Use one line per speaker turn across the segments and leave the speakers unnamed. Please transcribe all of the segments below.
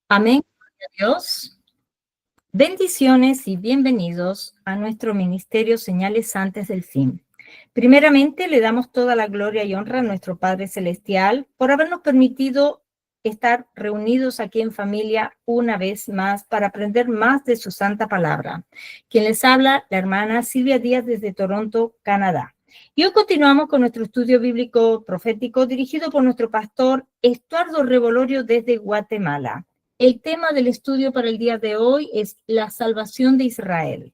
Amén. Gloria a Dios. Bendiciones y bienvenidos a nuestro ministerio Señales Antes del Fin. Primeramente, le damos toda la gloria y honra a nuestro Padre Celestial por habernos permitido estar reunidos aquí en familia una vez más para aprender más de su santa palabra. Quien les habla, la hermana Silvia Díaz desde Toronto, Canadá. Y hoy continuamos con nuestro estudio bíblico profético dirigido por nuestro pastor Estuardo Revolorio desde Guatemala. El tema del estudio para el día de hoy es la salvación de Israel.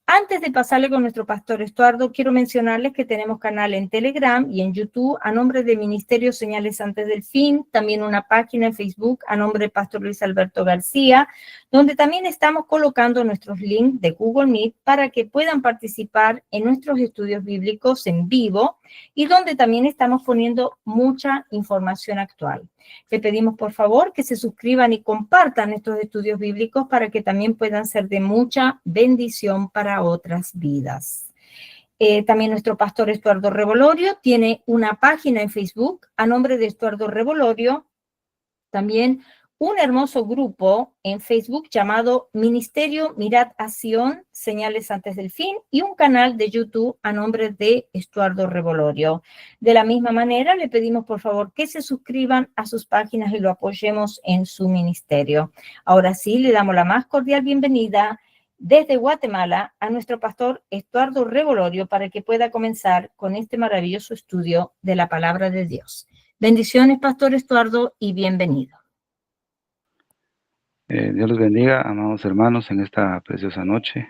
Antes de pasarle con nuestro pastor Estuardo, quiero mencionarles que tenemos canal en Telegram y en YouTube a nombre de Ministerio Señales Antes del Fin, también una página en Facebook a nombre del pastor Luis Alberto García, donde también estamos colocando nuestros links de Google Meet para que puedan participar en nuestros estudios bíblicos en vivo y donde también estamos poniendo mucha información actual. Le pedimos por favor que se suscriban y compartan estos estudios bíblicos para que también puedan ser de mucha bendición para otras vidas. También nuestro pastor Estuardo Revolorio tiene una página en Facebook a nombre de Estuardo Revolorio, también un hermoso grupo en Facebook llamado Ministerio Mirad a Sion, Señales Antes del Fin, y un canal de YouTube a nombre de Estuardo Revolorio. De la misma manera, le pedimos por favor que se suscriban a sus páginas y lo apoyemos en su ministerio. Ahora sí, le damos la más cordial bienvenida desde Guatemala a nuestro pastor Estuardo Revolorio para que pueda comenzar con este maravilloso estudio de la palabra de Dios. Bendiciones, pastor Estuardo, y bienvenido.
Dios les bendiga, amados hermanos, en esta preciosa noche.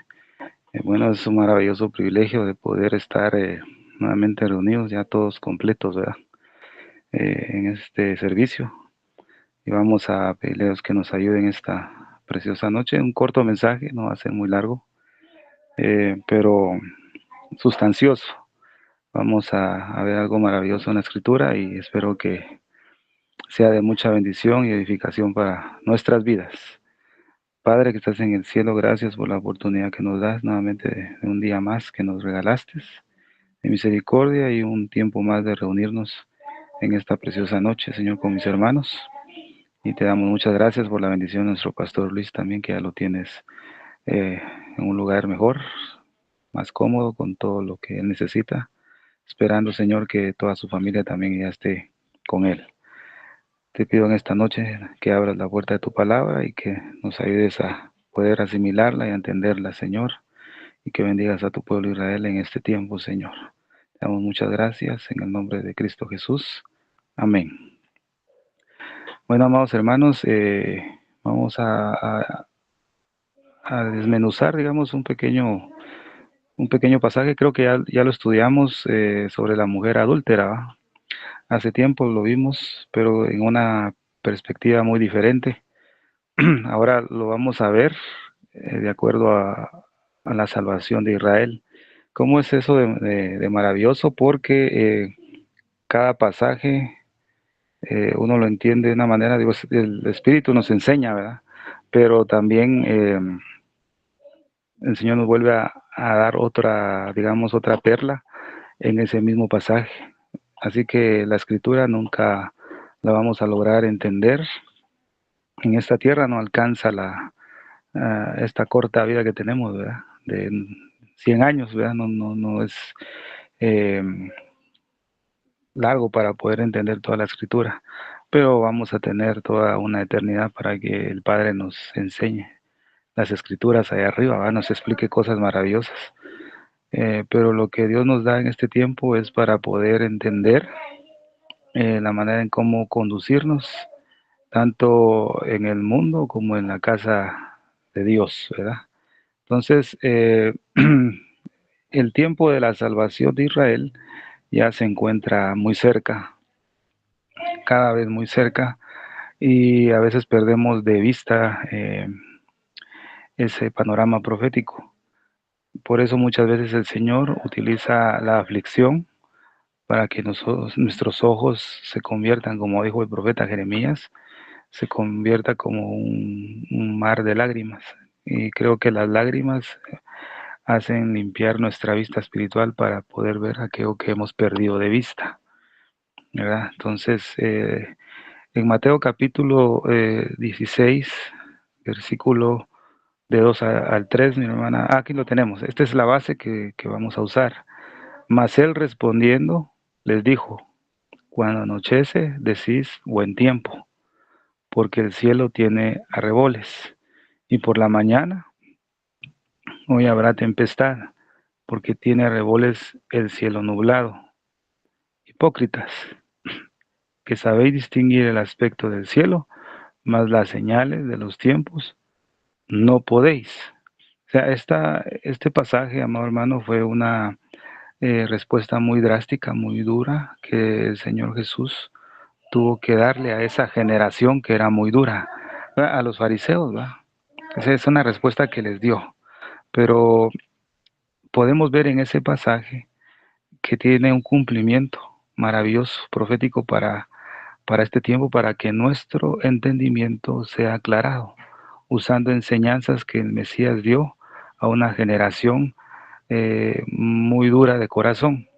Bueno, es un maravilloso privilegio de poder estar nuevamente reunidos, ya todos completos, ¿verdad? En este servicio. Y vamos a pedirle a Dios que nos ayuden esta preciosa noche. Un corto mensaje, no va a ser muy largo, pero sustancioso. Vamos a ver algo maravilloso en la Escritura y espero que sea de mucha bendición y edificación para nuestras vidas. Padre que estás en el cielo, gracias por la oportunidad que nos das nuevamente de un día más que nos regalaste, de misericordia y un tiempo más de reunirnos en esta preciosa noche, Señor, con mis hermanos. Y te damos muchas gracias por la bendición de nuestro pastor Luis también, que ya lo tienes en un lugar mejor, más cómodo, con todo lo que él necesita, esperando, Señor, que toda su familia también ya esté con él. Te pido en esta noche que abras la puerta de tu palabra y que nos ayudes a poder asimilarla y a entenderla, Señor, y que bendigas a tu pueblo Israel en este tiempo, Señor. Te damos muchas gracias en el nombre de Cristo Jesús. Amén. Bueno, amados hermanos, vamos a desmenuzar, digamos, un pequeño pasaje. Creo que ya lo estudiamos sobre la mujer adúltera, ¿va? Hace tiempo lo vimos, pero en una perspectiva muy diferente. Ahora lo vamos a ver de acuerdo a la salvación de Israel. ¿Cómo es eso de maravilloso? Porque cada pasaje uno lo entiende de una manera, digo, el Espíritu nos enseña, ¿verdad? Pero también el Señor nos vuelve a dar otra, digamos, otra perla en ese mismo pasaje. Así que la Escritura nunca la vamos a lograr entender. En esta tierra no alcanza esta corta vida que tenemos, ¿verdad? De 100 años, ¿verdad? No es eh, largo para poder entender toda la Escritura, pero vamos a tener toda una eternidad para que el Padre nos enseñe las Escrituras allá arriba, ¿verdad? Nos explique cosas maravillosas. Pero lo que Dios nos da en este tiempo es para poder entender la manera en cómo conducirnos, tanto en el mundo como en la casa de Dios, ¿verdad? Entonces, el tiempo de la salvación de Israel ya se encuentra muy cerca, cada vez muy cerca, y a veces perdemos de vista ese panorama profético. Por eso muchas veces el Señor utiliza la aflicción para que nuestros ojos se conviertan, como dijo el profeta Jeremías, se convierta como un mar de lágrimas. Y creo que las lágrimas hacen limpiar nuestra vista espiritual para poder ver aquello que hemos perdido de vista, ¿verdad? Entonces, En Mateo capítulo 16, versículo de 2 al 3, mi hermana, aquí lo tenemos, esta es la base que vamos a usar. Mas él respondiendo les dijo, cuando anochece decís buen tiempo, porque el cielo tiene arreboles, y por la mañana hoy habrá tempestad, porque tiene arreboles el cielo nublado. Hipócritas, que sabéis distinguir el aspecto del cielo, mas las señales de los tiempos no podéis. O sea, este pasaje, amado hermano, fue una respuesta muy drástica, muy dura, que el Señor Jesús tuvo que darle a esa generación que era muy dura, ¿verdad? A los fariseos, ¿verdad? Esa es una respuesta que les dio. Pero podemos ver en ese pasaje que tiene un cumplimiento maravilloso, profético para este tiempo, para que nuestro entendimiento sea aclarado, usando enseñanzas que el Mesías dio a una generación muy dura de corazón.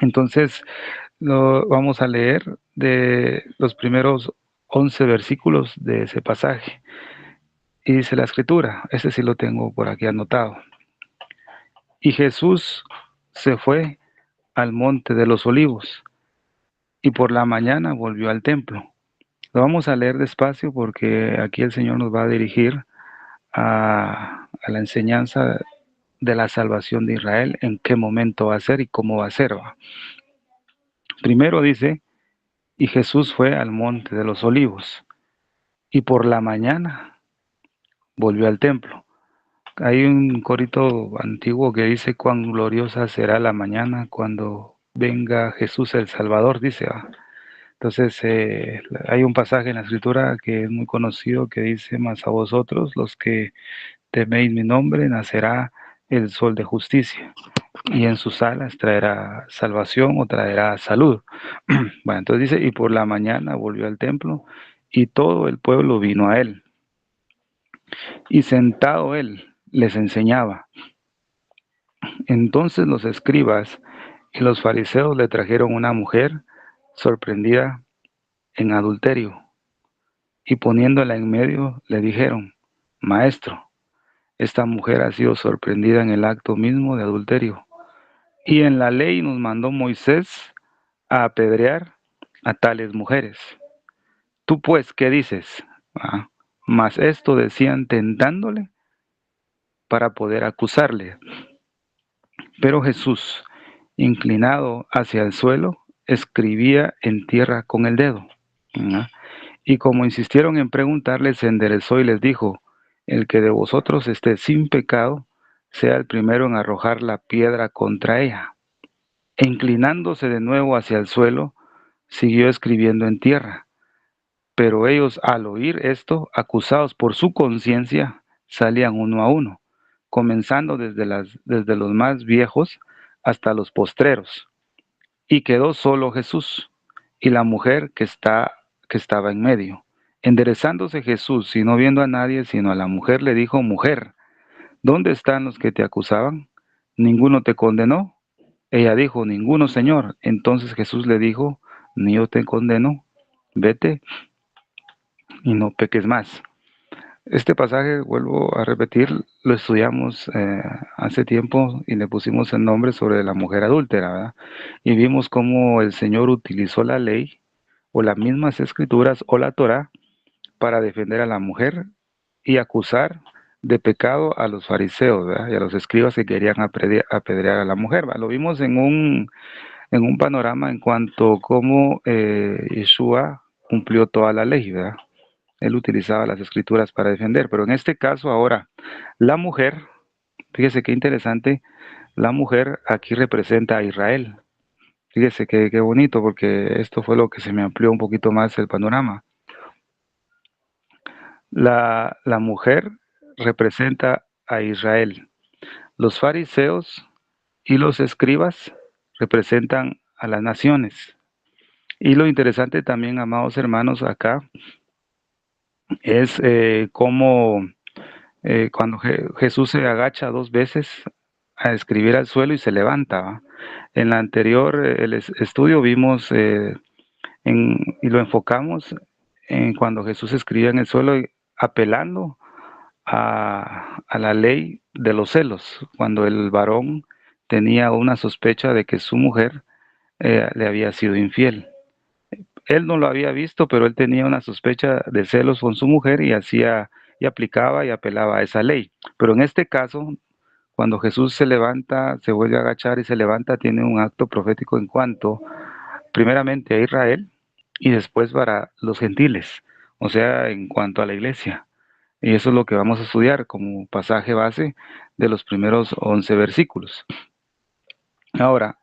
Entonces, vamos a leer de los primeros 11 versículos de ese pasaje. Y dice la escritura, ese sí lo tengo por aquí anotado. Y Jesús se fue al monte de los olivos y por la mañana volvió al templo. Lo vamos a leer despacio porque aquí el Señor nos va a dirigir a la enseñanza de la salvación de Israel, en qué momento va a ser y cómo va a ser. Primero dice, y Jesús fue al monte de los olivos y por la mañana volvió al templo. Hay un corito antiguo que dice, cuán gloriosa será la mañana cuando venga Jesús el Salvador, dice. Entonces, hay un pasaje en la Escritura que es muy conocido que dice, mas a vosotros, los que teméis mi nombre, nacerá el sol de justicia, y en sus alas traerá salvación o traerá salud. Bueno, entonces dice, y por la mañana volvió al templo, y todo el pueblo vino a él. Y sentado él les enseñaba. Entonces los escribas y los fariseos le trajeron una mujer sorprendida en adulterio, y poniéndola en medio le dijeron, Maestro, esta mujer ha sido sorprendida en el acto mismo de adulterio, y en la ley nos mandó Moisés a apedrear a tales mujeres. Tú pues, ¿qué dices? Mas esto decían tentándole para poder acusarle. Pero Jesús, inclinado hacia el suelo, escribía en tierra con el dedo. Y como insistieron en preguntarle, se enderezó y les dijo, el que de vosotros esté sin pecado, sea el primero en arrojar la piedra contra ella. E inclinándose de nuevo hacia el suelo, siguió escribiendo en tierra. Pero ellos, al oír esto, acusados por su conciencia, salían uno a uno, comenzando desde los más viejos hasta los postreros. Y quedó solo Jesús y la mujer que estaba en medio. Enderezándose Jesús y no viendo a nadie sino a la mujer, le dijo, mujer, ¿dónde están los que te acusaban? ¿Ninguno te condenó? Ella dijo, ninguno, Señor. Entonces Jesús le dijo, ni yo te condeno, vete y no peques más. Este pasaje, vuelvo a repetir, lo estudiamos hace tiempo y le pusimos el nombre sobre la mujer adúltera, ¿verdad? Y vimos cómo el Señor utilizó la ley o las mismas escrituras o la Torá para defender a la mujer y acusar de pecado a los fariseos, ¿verdad? Y a los escribas que querían apedrear a la mujer, ¿verdad? Lo vimos en un panorama en cuanto a cómo Yeshua cumplió toda la ley, ¿verdad? Él utilizaba las escrituras para defender, pero en este caso ahora, la mujer, fíjese qué interesante, la mujer aquí representa a Israel. Fíjese qué bonito, porque esto fue lo que se me amplió un poquito más el panorama. La mujer representa a Israel. Los fariseos y los escribas representan a las naciones. Y lo interesante también, amados hermanos, acá es cómo cuando Jesús se agacha dos veces a escribir al suelo y se levanta. ¿Va? En la anterior, estudio, vimos y lo enfocamos en cuando Jesús escribía en el suelo, apelando a la ley de los celos, cuando el varón tenía una sospecha de que su mujer le había sido infiel. Él no lo había visto, pero él tenía una sospecha de celos con su mujer y hacía y aplicaba y apelaba a esa ley. Pero en este caso, cuando Jesús se levanta, se vuelve a agachar y se levanta, tiene un acto profético en cuanto, primeramente a Israel y después para los gentiles, o sea, en cuanto a la iglesia. Y eso es lo que vamos a estudiar como pasaje base de los primeros 11 versículos. Ahora,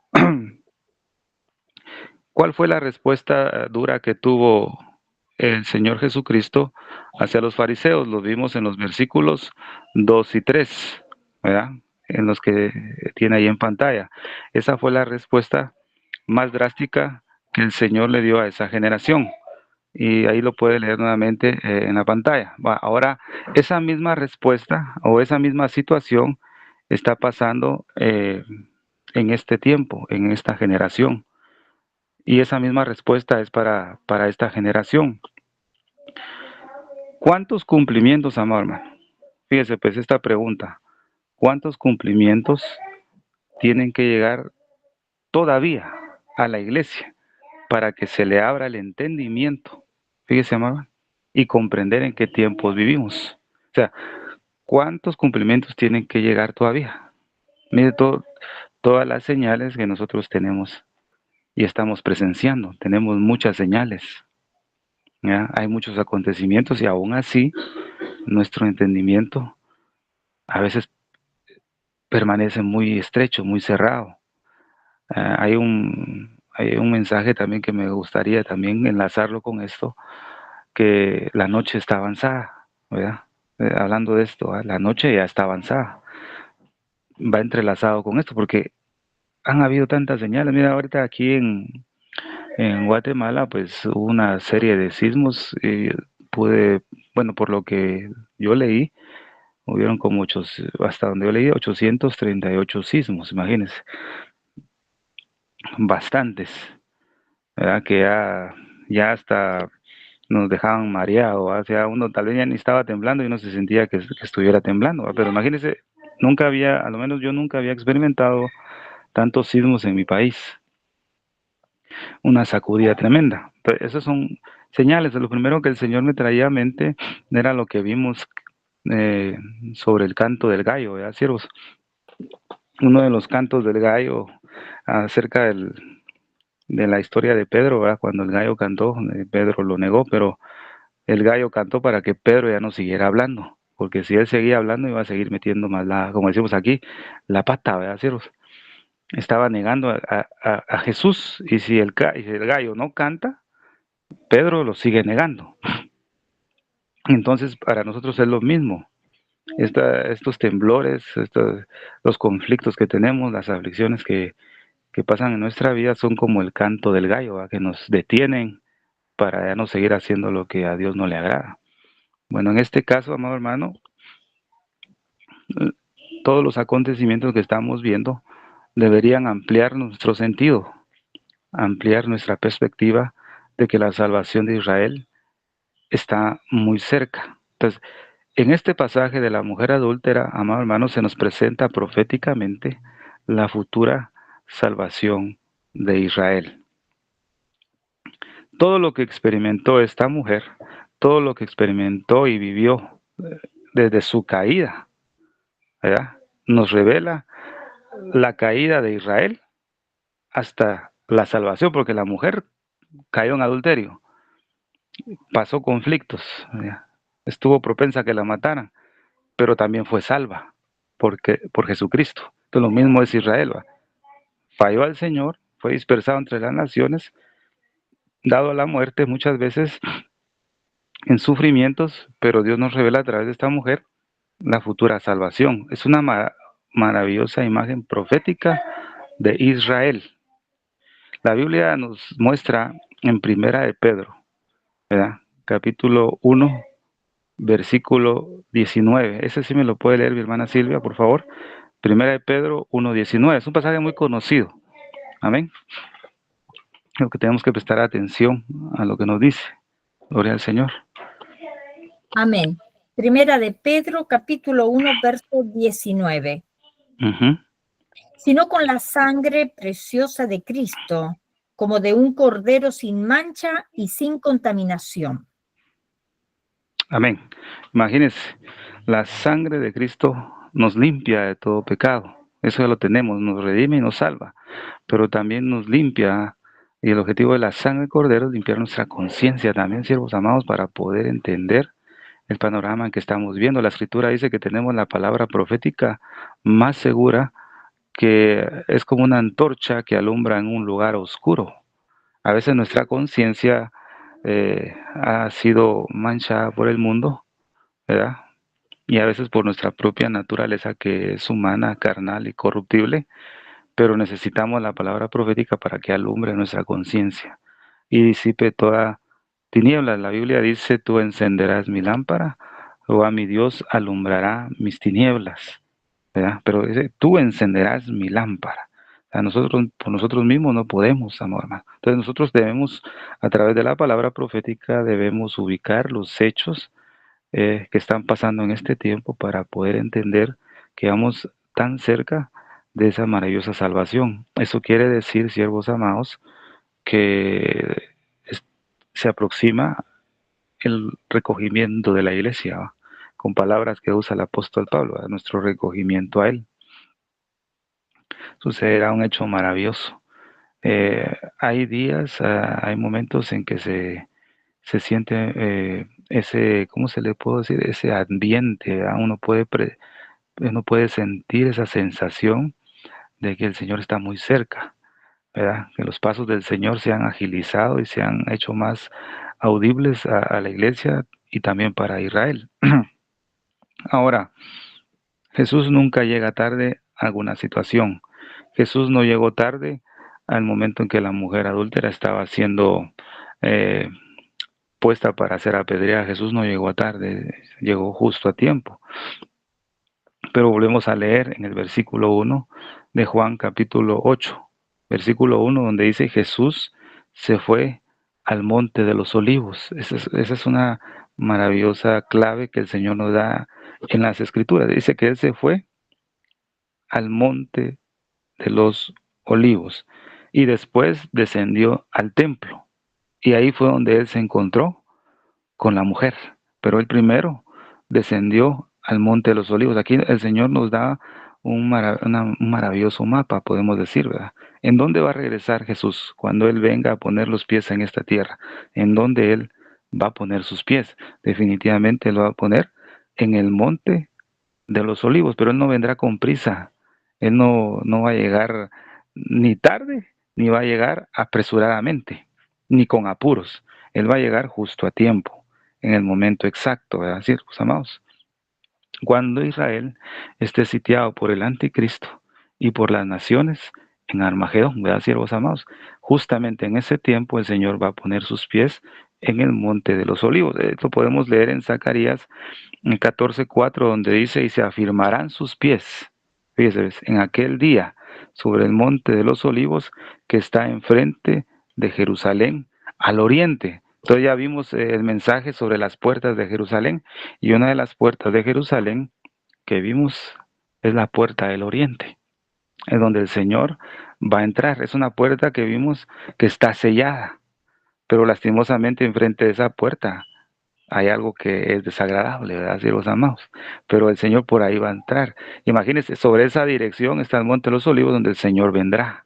¿cuál fue la respuesta dura que tuvo el Señor Jesucristo hacia los fariseos? Lo vimos en los versículos 2 y 3, ¿verdad? En los que tiene ahí en pantalla. Esa fue la respuesta más drástica que el Señor le dio a esa generación. Y ahí lo puede leer nuevamente en la pantalla. Ahora, esa misma respuesta o esa misma situación está pasando en este tiempo, en esta generación. Y esa misma respuesta es para esta generación. ¿Cuántos cumplimientos, amor hermano? Fíjese, pues esta pregunta. ¿Cuántos cumplimientos tienen que llegar todavía a la iglesia para que se le abra el entendimiento? Fíjese, amor hermano, y comprender en qué tiempos vivimos. O sea, ¿cuántos cumplimientos tienen que llegar todavía? Mire todas las señales que nosotros tenemos y estamos presenciando. Tenemos muchas señales. ¿Ya? Hay muchos acontecimientos y aún así nuestro entendimiento a veces permanece muy estrecho, muy cerrado. Hay un mensaje también que me gustaría también enlazarlo con esto, que la noche está avanzada, ¿verdad? Hablando de esto, la noche ya está avanzada. Va entrelazado con esto porque han habido tantas señales. Mira, ahorita aquí en Guatemala, pues hubo una serie de sismos. Pude, bueno, por lo que yo leí, hubieron como hasta donde yo leí, 838 sismos, imagínense, bastantes, ¿verdad? Que ya hasta nos dejaban mareados, o sea, uno tal vez ya ni estaba temblando y uno se sentía que estuviera temblando, ¿verdad? Pero imagínense, nunca había, a lo menos yo nunca había experimentado tantos sismos en mi país, una sacudida tremenda. Pero esas son señales. Lo primero que el Señor me traía a mente era lo que vimos eh, sobre el canto del gallo, ¿verdad, siervos? Uno de los cantos del gallo acerca de la historia de Pedro, ¿verdad? Cuando el gallo cantó, Pedro lo negó, pero el gallo cantó para que Pedro ya no siguiera hablando, porque si él seguía hablando iba a seguir metiendo más como decimos aquí, la pata, ¿verdad, siervos? Estaba negando a Jesús, y si y si el gallo no canta, Pedro lo sigue negando. Entonces, para nosotros es lo mismo. Estos temblores, los conflictos que tenemos, las aflicciones que pasan en nuestra vida son como el canto del gallo, ¿verdad? Que nos detienen para ya no seguir haciendo lo que a Dios no le agrada. Bueno, en este caso, amado hermano, todos los acontecimientos que estamos viendo deberían ampliar nuestro sentido, ampliar nuestra perspectiva de que la salvación de Israel está muy cerca. Entonces, en este pasaje de la mujer adúltera, amado hermano, se nos presenta proféticamente la futura salvación de Israel. Todo lo que experimentó esta mujer, todo lo que experimentó y vivió desde su caída, ¿verdad? Nos revela la caída de Israel hasta la salvación, porque la mujer cayó en adulterio, pasó conflictos, ¿verdad? Estuvo propensa a que la mataran, pero también fue salva por Jesucristo. Entonces lo mismo es Israel, ¿va? Falló al Señor, fue dispersado entre las naciones, dado a la muerte muchas veces en sufrimientos, pero Dios nos revela a través de esta mujer la futura salvación. Es una maravillosa imagen profética de Israel. La Biblia nos muestra en Primera de Pedro, ¿verdad? Capítulo 1, versículo 19. Ese sí me lo puede leer mi hermana Silvia, por favor. Primera de Pedro 1:19. Es un pasaje muy conocido. Amén. Lo que tenemos que prestar atención a lo que nos dice. Gloria al Señor.
Amén. Primera de Pedro, capítulo 1, verso 19. Sino con la sangre preciosa de Cristo, como de un cordero sin mancha y sin contaminación.
Amén. Imagínense, la sangre de Cristo nos limpia de todo pecado. Eso ya lo tenemos, nos redime y nos salva, pero también nos limpia. Y el objetivo de la sangre del Cordero es limpiar nuestra conciencia también, siervos amados, para poder entender el panorama en que estamos viendo. La Escritura dice que tenemos la palabra profética más segura, que es como una antorcha que alumbra en un lugar oscuro. A veces nuestra conciencia ha sido manchada por el mundo, ¿verdad? Y a veces por nuestra propia naturaleza, que es humana, carnal y corruptible, pero necesitamos la palabra profética para que alumbre nuestra conciencia y disipe toda tiniebla. La Biblia dice: tú encenderás mi lámpara, o a mi Dios alumbrará mis tinieblas, ¿verdad? Pero dice: tú encenderás mi lámpara. A nosotros, por nosotros mismos no podemos, amor hermano. Entonces nosotros debemos, a través de la palabra profética, debemos ubicar los hechos que están pasando en este tiempo para poder entender que vamos tan cerca de esa maravillosa salvación. Eso quiere decir, siervos amados, que se aproxima el recogimiento de la iglesia, ¿va? Con palabras que usa el apóstol Pablo, ¿va? Nuestro recogimiento a él. Sucederá un hecho maravilloso. Hay días, hay momentos en que se siente ese, ¿cómo se le puede decir? Ese ambiente, ¿verdad? Uno puede sentir esa sensación de que el Señor está muy cerca, ¿verdad? Que los pasos del Señor se han agilizado y se han hecho más audibles a la iglesia y también para Israel. Ahora, Jesús nunca llega tarde a alguna situación. Jesús no llegó tarde al momento en que la mujer adúltera estaba siendo eh, puesta para ser apedreada. Jesús no llegó tarde, llegó justo a tiempo. Pero volvemos a leer en el versículo 1 de Juan capítulo 8, versículo 1, donde dice: Jesús se fue al monte de los olivos. Esa es una maravillosa clave que el Señor nos da en las Escrituras. Dice que Él se fue al monte de los olivos y después descendió al templo. Y ahí fue donde Él se encontró con la mujer, pero él primero descendió al monte de los olivos. Aquí el Señor nos da un maravilloso mapa, podemos decir, ¿verdad? ¿En dónde va a regresar Jesús cuando Él venga a poner los pies en esta tierra? ¿En dónde Él va a poner sus pies? Definitivamente Él lo va a poner en el monte de los olivos, pero Él no vendrá con prisa. Él no va a llegar ni tarde, ni va a llegar apresuradamente, ni con apuros. Él va a llegar justo a tiempo, en el momento exacto, ¿verdad, siervos amados? Cuando Israel esté sitiado por el anticristo y por las naciones en Armagedón, ¿verdad, siervos amados? Justamente en ese tiempo el Señor va a poner sus pies en el monte de los olivos. Esto podemos leer en Zacarías en 14:4, donde dice: y se afirmarán sus pies, fíjese, en aquel día, sobre el monte de los olivos que está enfrente de Jerusalén al oriente. Entonces ya vimos el mensaje sobre las puertas de Jerusalén, y una de las puertas de Jerusalén que vimos es la puerta del oriente, es donde el Señor va a entrar. Es una puerta que vimos que está sellada, pero lastimosamente enfrente de esa puerta hay algo que es desagradable, ¿verdad, siervos amados? Pero el Señor por ahí va a entrar. Imagínense, sobre esa dirección está el Monte de los Olivos, donde el Señor vendrá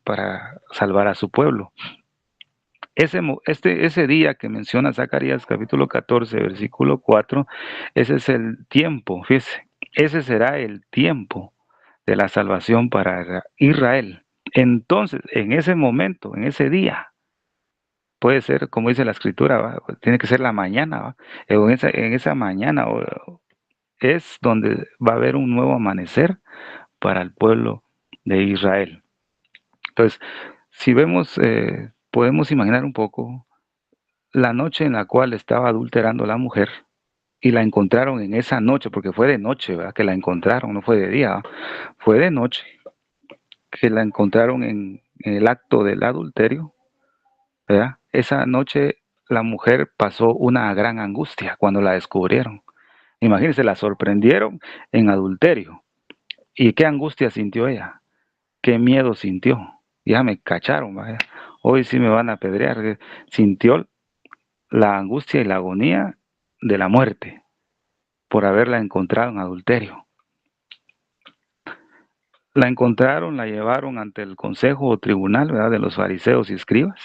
para salvar a su pueblo. Ese día que menciona Zacarías capítulo 14, versículo 4, ese es el tiempo, fíjese, ese será el tiempo de la salvación para Israel. Entonces, en ese momento, en ese día, puede ser, como dice la escritura, ¿va? Tiene que ser la mañana, ¿va? En esa mañana es donde va a haber un nuevo amanecer para el pueblo de Israel. Entonces, si vemos, podemos imaginar un poco la noche en la cual estaba adulterando la mujer y la encontraron en esa noche, porque fue de noche, ¿verdad? Que la encontraron, no fue de día, ¿va? Fue de noche que la encontraron en el acto del adulterio, ¿verdad? Esa noche la mujer pasó una gran angustia cuando la descubrieron. Imagínense, la sorprendieron en adulterio. ¿Y qué angustia sintió ella? ¿Qué miedo sintió? Ya me cacharon, vaya. Hoy sí me van a apedrear. Sintió la angustia y la agonía de la muerte por haberla encontrado en adulterio. La encontraron, la llevaron ante el consejo o tribunal, ¿verdad?, de los fariseos y escribas,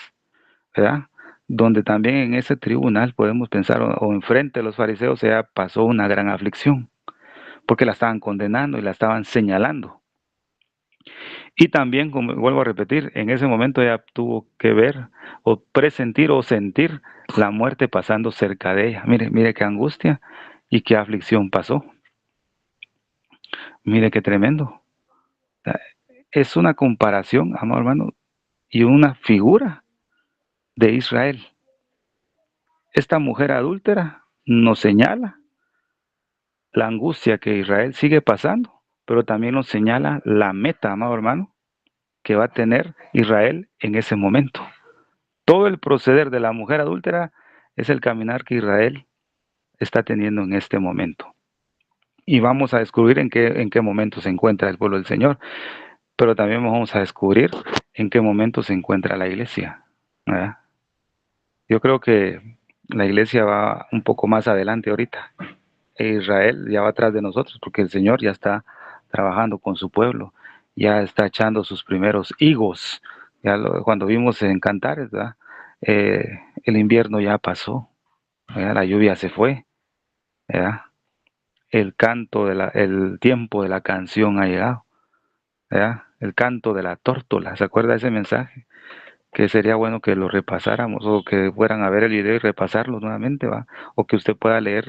¿verdad? Donde también en ese tribunal podemos pensar, o enfrente de los fariseos, ella pasó una gran aflicción, porque la estaban condenando y la estaban señalando. Y también, como vuelvo a repetir, en ese momento ella tuvo que ver o presentir o sentir la muerte pasando cerca de ella. Mire, mire qué angustia y qué aflicción pasó. Mire qué tremendo. Es una comparación, amado hermano, y una figura de Israel. Esta mujer adúltera nos señala la angustia que Israel sigue pasando, pero también nos señala la meta, amado hermano, que va a tener Israel en ese momento. Todo el proceder de la mujer adúltera es el caminar que Israel está teniendo en este momento. Y vamos a descubrir en qué momento se encuentra el pueblo del Señor, pero también vamos a descubrir en qué momento se encuentra la iglesia, ¿verdad? Yo creo que la iglesia va un poco más adelante ahorita. Israel ya va atrás de nosotros porque el Señor ya está trabajando con su pueblo, ya está echando sus primeros higos. Cuando vimos en Cantares, ¿verdad? El invierno ya pasó, ¿verdad? La lluvia se fue, ¿verdad? El tiempo de la canción ha llegado, ¿verdad? El canto de la tórtola, ¿se acuerda de ese mensaje? Que sería bueno que lo repasáramos o que fueran a ver el video y repasarlo nuevamente, ¿va? O que usted pueda leer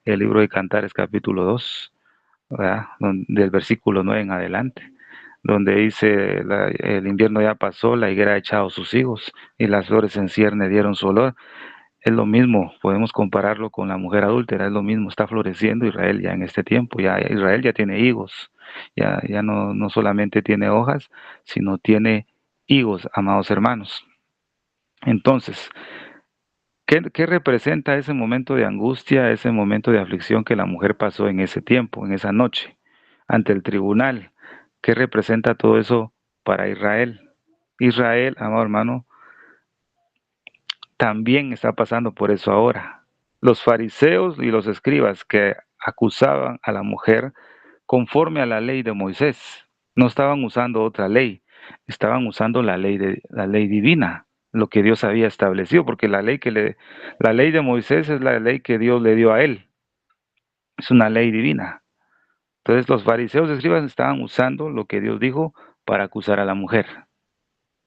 el libro de Cantares capítulo 2, ¿verdad? Del versículo 9 en adelante, donde dice, el invierno ya pasó, la higuera ha echado sus higos y las flores en cierne dieron su olor. Es lo mismo, podemos compararlo con la mujer adúltera, es lo mismo, está floreciendo Israel ya en este tiempo, ya Israel ya tiene higos, ya no solamente tiene hojas, sino tiene higos, amados hermanos. Entonces, ¿qué representa ese momento de angustia, ese momento de aflicción que la mujer pasó en ese tiempo, en esa noche, ante el tribunal? ¿Qué representa todo eso para Israel? Israel, amado hermano, también está pasando por eso ahora. Los fariseos y los escribas que acusaban a la mujer conforme a la ley de Moisés, no estaban usando otra ley, estaban usando la ley divina, lo que Dios había establecido, porque la ley de Moisés es la ley que Dios le dio a él, es una ley divina. Entonces los fariseos y escribas estaban usando lo que Dios dijo para acusar a la mujer.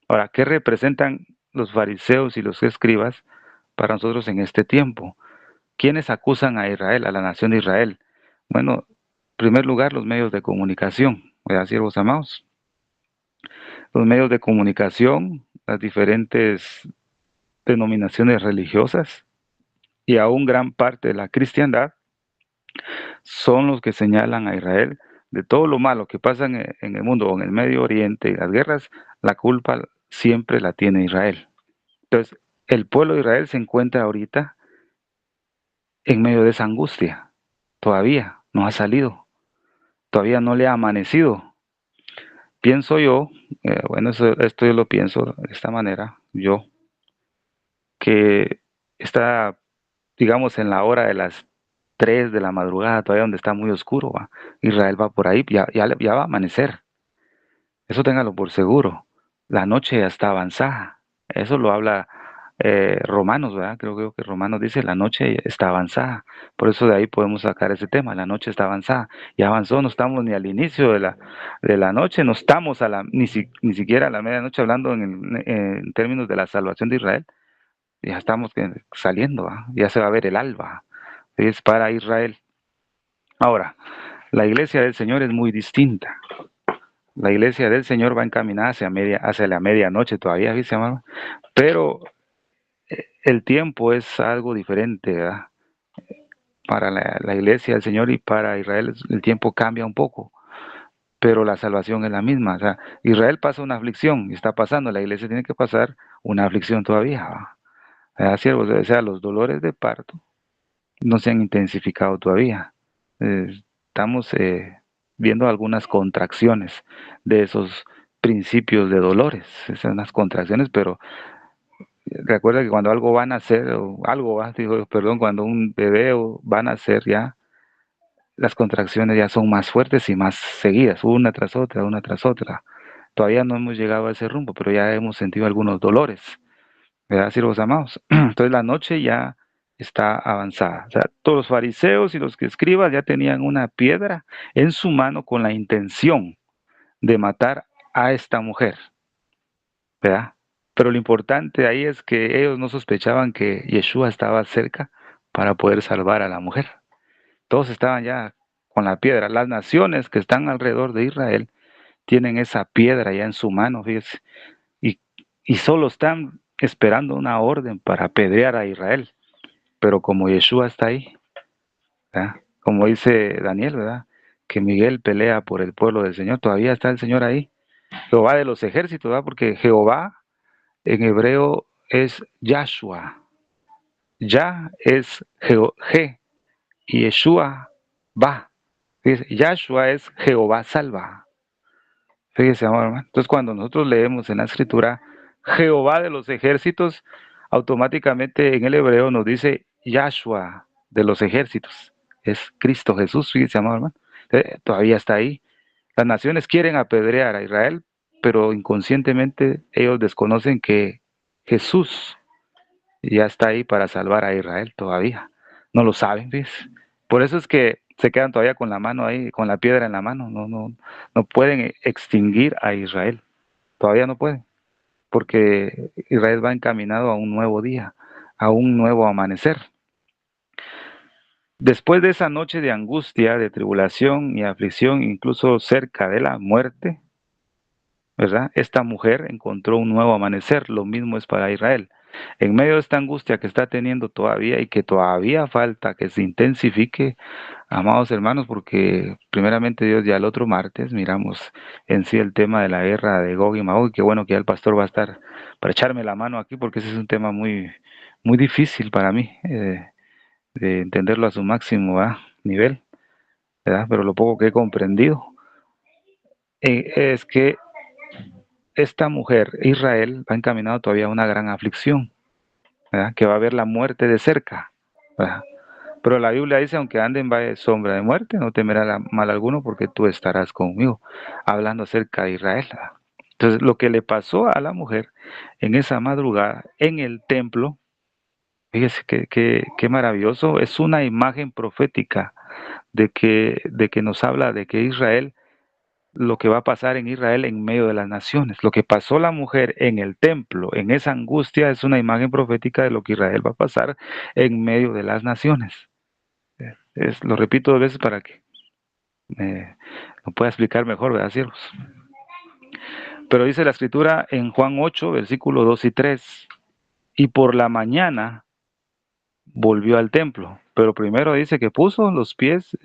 Ahora, ¿qué representan los fariseos y los escribas para nosotros en este tiempo? ¿Quiénes acusan a Israel, a la nación de Israel? Bueno, en primer lugar, los medios de comunicación, ¿verdad, siervos amados? Los medios de comunicación, las diferentes denominaciones religiosas y aún gran parte de la cristiandad son los que señalan a Israel de todo lo malo que pasa en el mundo o en el Medio Oriente y las guerras, la culpa siempre la tiene Israel. Entonces, el pueblo de Israel se encuentra ahorita en medio de esa angustia. Todavía no ha salido, todavía no le ha amanecido. Pienso yo, bueno, esto yo lo pienso de esta manera, yo, que está, digamos, en la hora de las 3 de la madrugada, todavía donde está muy oscuro, ¿va? Israel va por ahí, ya va a amanecer. Eso téngalo por seguro. La noche ya está avanzada. Eso lo habla Romanos, ¿verdad? Creo que Romanos dice la noche está avanzada. Por eso de ahí podemos sacar ese tema. La noche está avanzada. Ya avanzó, no estamos ni al inicio de la noche, no estamos ni siquiera a la medianoche hablando en términos de la salvación de Israel. Ya estamos saliendo, ¿va? Ya se va a ver el alba. Es para Israel. Ahora, la iglesia del Señor es muy distinta. La iglesia del Señor va encaminada hacia la medianoche todavía, ¿viste, hermano? Pero el tiempo es algo diferente, ¿verdad? Para la iglesia del Señor y para Israel el tiempo cambia un poco. pero la salvación es la misma. O sea, Israel pasa una aflicción y está pasando, la iglesia tiene que pasar una aflicción todavía. ¿Va? Siervos, o sea, los dolores de parto no se han intensificado todavía. Estamos viendo algunas contracciones de esos principios de dolores, esas unas contracciones, pero recuerda que cuando algo va a nacer, o algo va, digo, perdón, cuando un bebé va a nacer ya, las contracciones ya son más fuertes y más seguidas, una tras otra, una tras otra. Todavía no hemos llegado a ese rumbo, pero ya hemos sentido algunos dolores, ¿verdad, siervos amados? Entonces la noche ya está avanzada. O sea, todos los fariseos y los que escribas ya tenían una piedra en su mano con la intención de matar a esta mujer, ¿verdad? Pero lo importante ahí es que ellos no sospechaban que Yeshua estaba cerca para poder salvar a la mujer. Todos estaban ya con la piedra. Las naciones que están alrededor de Israel tienen esa piedra ya en su mano, fíjese, y, y solo están esperando una orden para apedrear a Israel. Pero como Yeshua está ahí, ¿verdad? Como dice Daniel, ¿verdad? Que Miguel pelea por el pueblo del Señor, todavía está el Señor ahí. Jehová de los ejércitos, ¿verdad? Porque Jehová en hebreo es Yahshua. Ya es G y Yeshua va. Fíjese, Yahshua es Jehová salva. Fíjese, amor hermano. Entonces, cuando nosotros leemos en la escritura Jehová de los ejércitos, automáticamente en el hebreo nos dice Yahshua de los ejércitos. Es Cristo Jesús, fíjese, amor hermano. Todavía está ahí. Las naciones quieren apedrear a Israel, pero inconscientemente ellos desconocen que Jesús ya está ahí para salvar a Israel todavía. No lo saben, ¿ves? Por eso es que se quedan todavía con la mano ahí, con la piedra en la mano. No pueden extinguir a Israel. Todavía no pueden, porque Israel va encaminado a un nuevo día, a un nuevo amanecer. Después de esa noche de angustia, de tribulación y aflicción, incluso cerca de la muerte, ¿verdad? Esta mujer encontró un nuevo amanecer, lo mismo es para Israel. En medio de esta angustia que está teniendo todavía y que todavía falta que se intensifique, amados hermanos, porque primeramente Dios ya el otro martes miramos en sí el tema de la guerra de Gog y Magog, y qué bueno que ya el pastor va a estar para echarme la mano aquí, porque ese es un tema muy, muy difícil para mí de entenderlo a su máximo nivel, ¿verdad? Pero lo poco que he comprendido es que esta mujer, Israel, va encaminado todavía a una gran aflicción, ¿verdad? Que va a ver la muerte de cerca, ¿verdad? Pero la Biblia dice, aunque ande en valle de sombra de muerte, no temerá mal alguno porque tú estarás conmigo, hablando acerca de Israel. ¿Verdad? Entonces, lo que le pasó a la mujer en esa madrugada en el templo, fíjese qué maravilloso, es una imagen profética de que nos habla de que Israel lo que va a pasar en Israel en medio de las naciones. Lo que pasó la mujer en el templo, en esa angustia, es una imagen profética de lo que Israel va a pasar en medio de las naciones. Lo repito dos veces para que lo pueda explicar mejor, ¿verdad, siervos? Pero dice la escritura en Juan 8, versículos 2 y 3, y por la mañana volvió al templo, pero primero dice que puso los pies,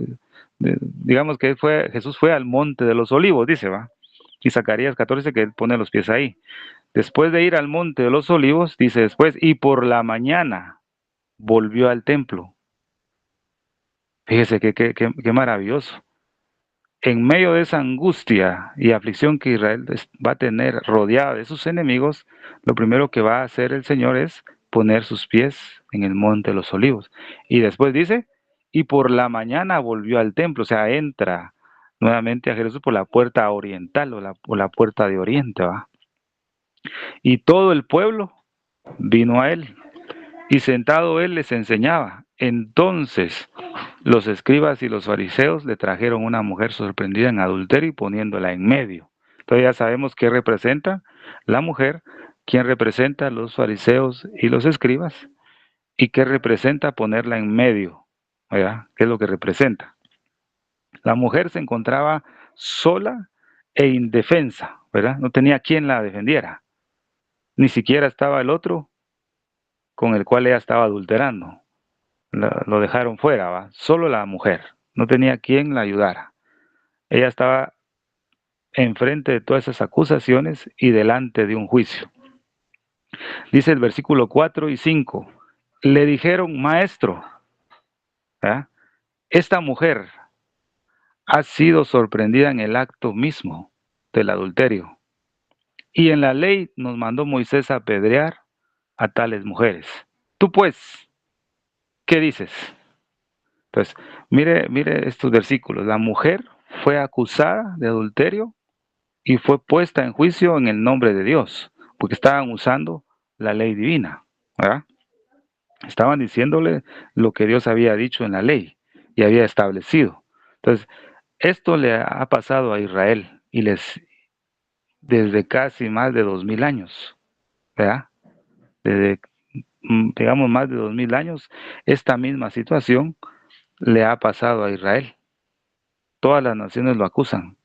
digamos que Jesús fue al monte de los olivos, dice, va, y Zacarías 14 que él pone los pies ahí. Después de ir al monte de los olivos, dice después, y por la mañana volvió al templo. Fíjese qué maravilloso. En medio de esa angustia y aflicción que Israel va a tener rodeada de sus enemigos, lo primero que va a hacer el Señor es poner sus pies en el monte de los olivos. Y después dice, y por la mañana volvió al templo, o sea, entra nuevamente a Jesús por la puerta oriental o la puerta de oriente, ¿va? Y todo el pueblo vino a él, y sentado él les enseñaba. Entonces los escribas y los fariseos le trajeron una mujer sorprendida en adulterio y poniéndola en medio. Entonces ya sabemos qué representa la mujer, quién representa los fariseos y los escribas, y qué representa ponerla en medio, ¿verdad? ¿Qué es lo que representa? La mujer se encontraba sola e indefensa, ¿verdad? No tenía quien la defendiera. Ni siquiera estaba el otro con el cual ella estaba adulterando. Lo dejaron fuera, ¿va? Solo la mujer. No tenía quien la ayudara. Ella estaba enfrente de todas esas acusaciones y delante de un juicio. Dice el versículo 4 y 5, le dijeron, maestro, ¿verdad? Esta mujer ha sido sorprendida en el acto mismo del adulterio. Y en la ley nos mandó Moisés a apedrear a tales mujeres. Tú pues, ¿qué dices? Entonces, mire estos versículos. La mujer fue acusada de adulterio y fue puesta en juicio en el nombre de Dios, porque estaban usando la ley divina, ¿verdad? Estaban diciéndole lo que Dios había dicho en la ley y había establecido. Entonces, esto le ha pasado a Israel y desde casi más de 2000 años, ¿verdad? Desde, digamos, más de 2000 años, esta misma situación le ha pasado a Israel. Todas las naciones lo acusan,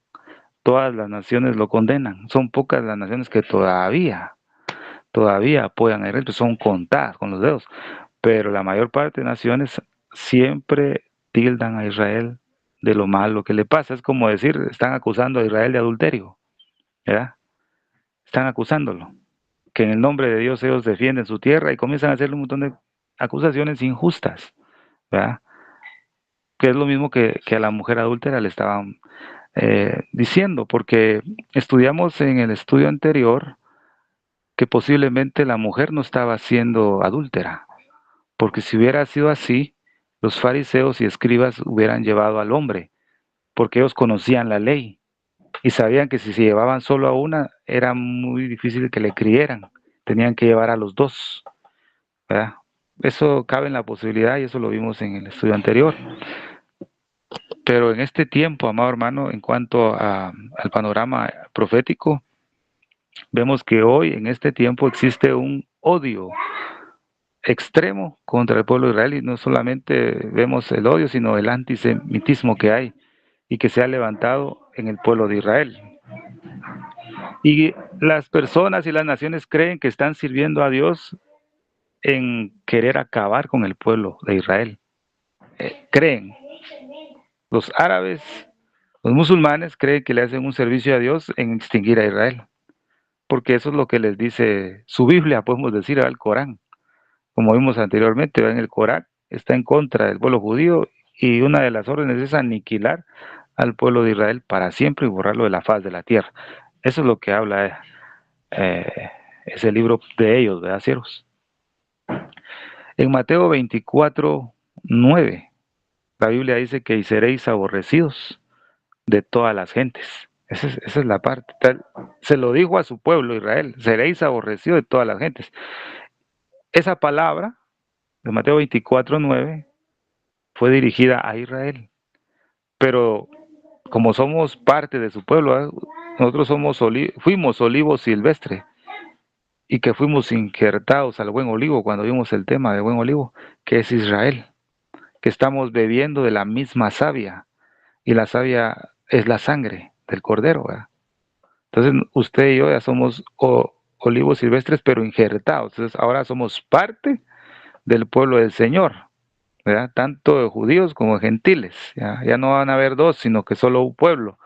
todas las naciones lo condenan. Son pocas las naciones que todavía apoyan a Israel, pues son contadas con los dedos. Pero la mayor parte de naciones siempre tildan a Israel de lo malo que le pasa. Es como decir, están acusando a Israel de adulterio, ¿verdad? Están acusándolo. Que en el nombre de Dios ellos defienden su tierra y comienzan a hacerle un montón de acusaciones injustas, ¿verdad? Que es lo mismo que a la mujer adúltera le estaban diciendo, porque estudiamos en el estudio anterior que posiblemente la mujer no estaba siendo adúltera, porque si hubiera sido así, los fariseos y escribas hubieran llevado al hombre, porque ellos conocían la ley y sabían que si se llevaban solo a una, era muy difícil que le creyeran, tenían que llevar a los dos, ¿verdad? Eso cabe en la posibilidad y eso lo vimos en el estudio anterior. Pero en este tiempo, amado hermano, en cuanto al panorama profético, vemos que hoy, en este tiempo, existe un odio extremo contra el pueblo de Israel y no solamente vemos el odio, sino el antisemitismo que hay y que se ha levantado en el pueblo de Israel. Y las personas y las naciones creen que están sirviendo a Dios en querer acabar con el pueblo de Israel. Creen. Los árabes, los musulmanes creen que le hacen un servicio a Dios en extinguir a Israel, porque eso es lo que les dice su Biblia, podemos decir, al Corán. Como vimos anteriormente, en el Corán está en contra del pueblo judío y una de las órdenes es aniquilar al pueblo de Israel para siempre y borrarlo de la faz de la tierra. Eso es lo que habla ese libro de ellos, ¿verdad, siervos? En Mateo 24:9, la Biblia dice que y seréis aborrecidos de todas las gentes. Esa es la parte. Se lo dijo a su pueblo Israel, seréis aborrecidos de todas las gentes. Esa palabra de Mateo 24:9 fue dirigida a Israel, pero como somos parte de su pueblo, nosotros fuimos olivo silvestre y que fuimos injertados al buen olivo cuando vimos el tema del buen olivo, que es Israel, que estamos bebiendo de la misma savia y la savia es la sangre del cordero, ¿verdad? Entonces usted y yo ya somos olivos silvestres pero injertados, entonces ahora somos parte del pueblo del Señor, ¿verdad? Tanto de judíos como de gentiles, ya no van a haber dos, sino que solo un pueblo.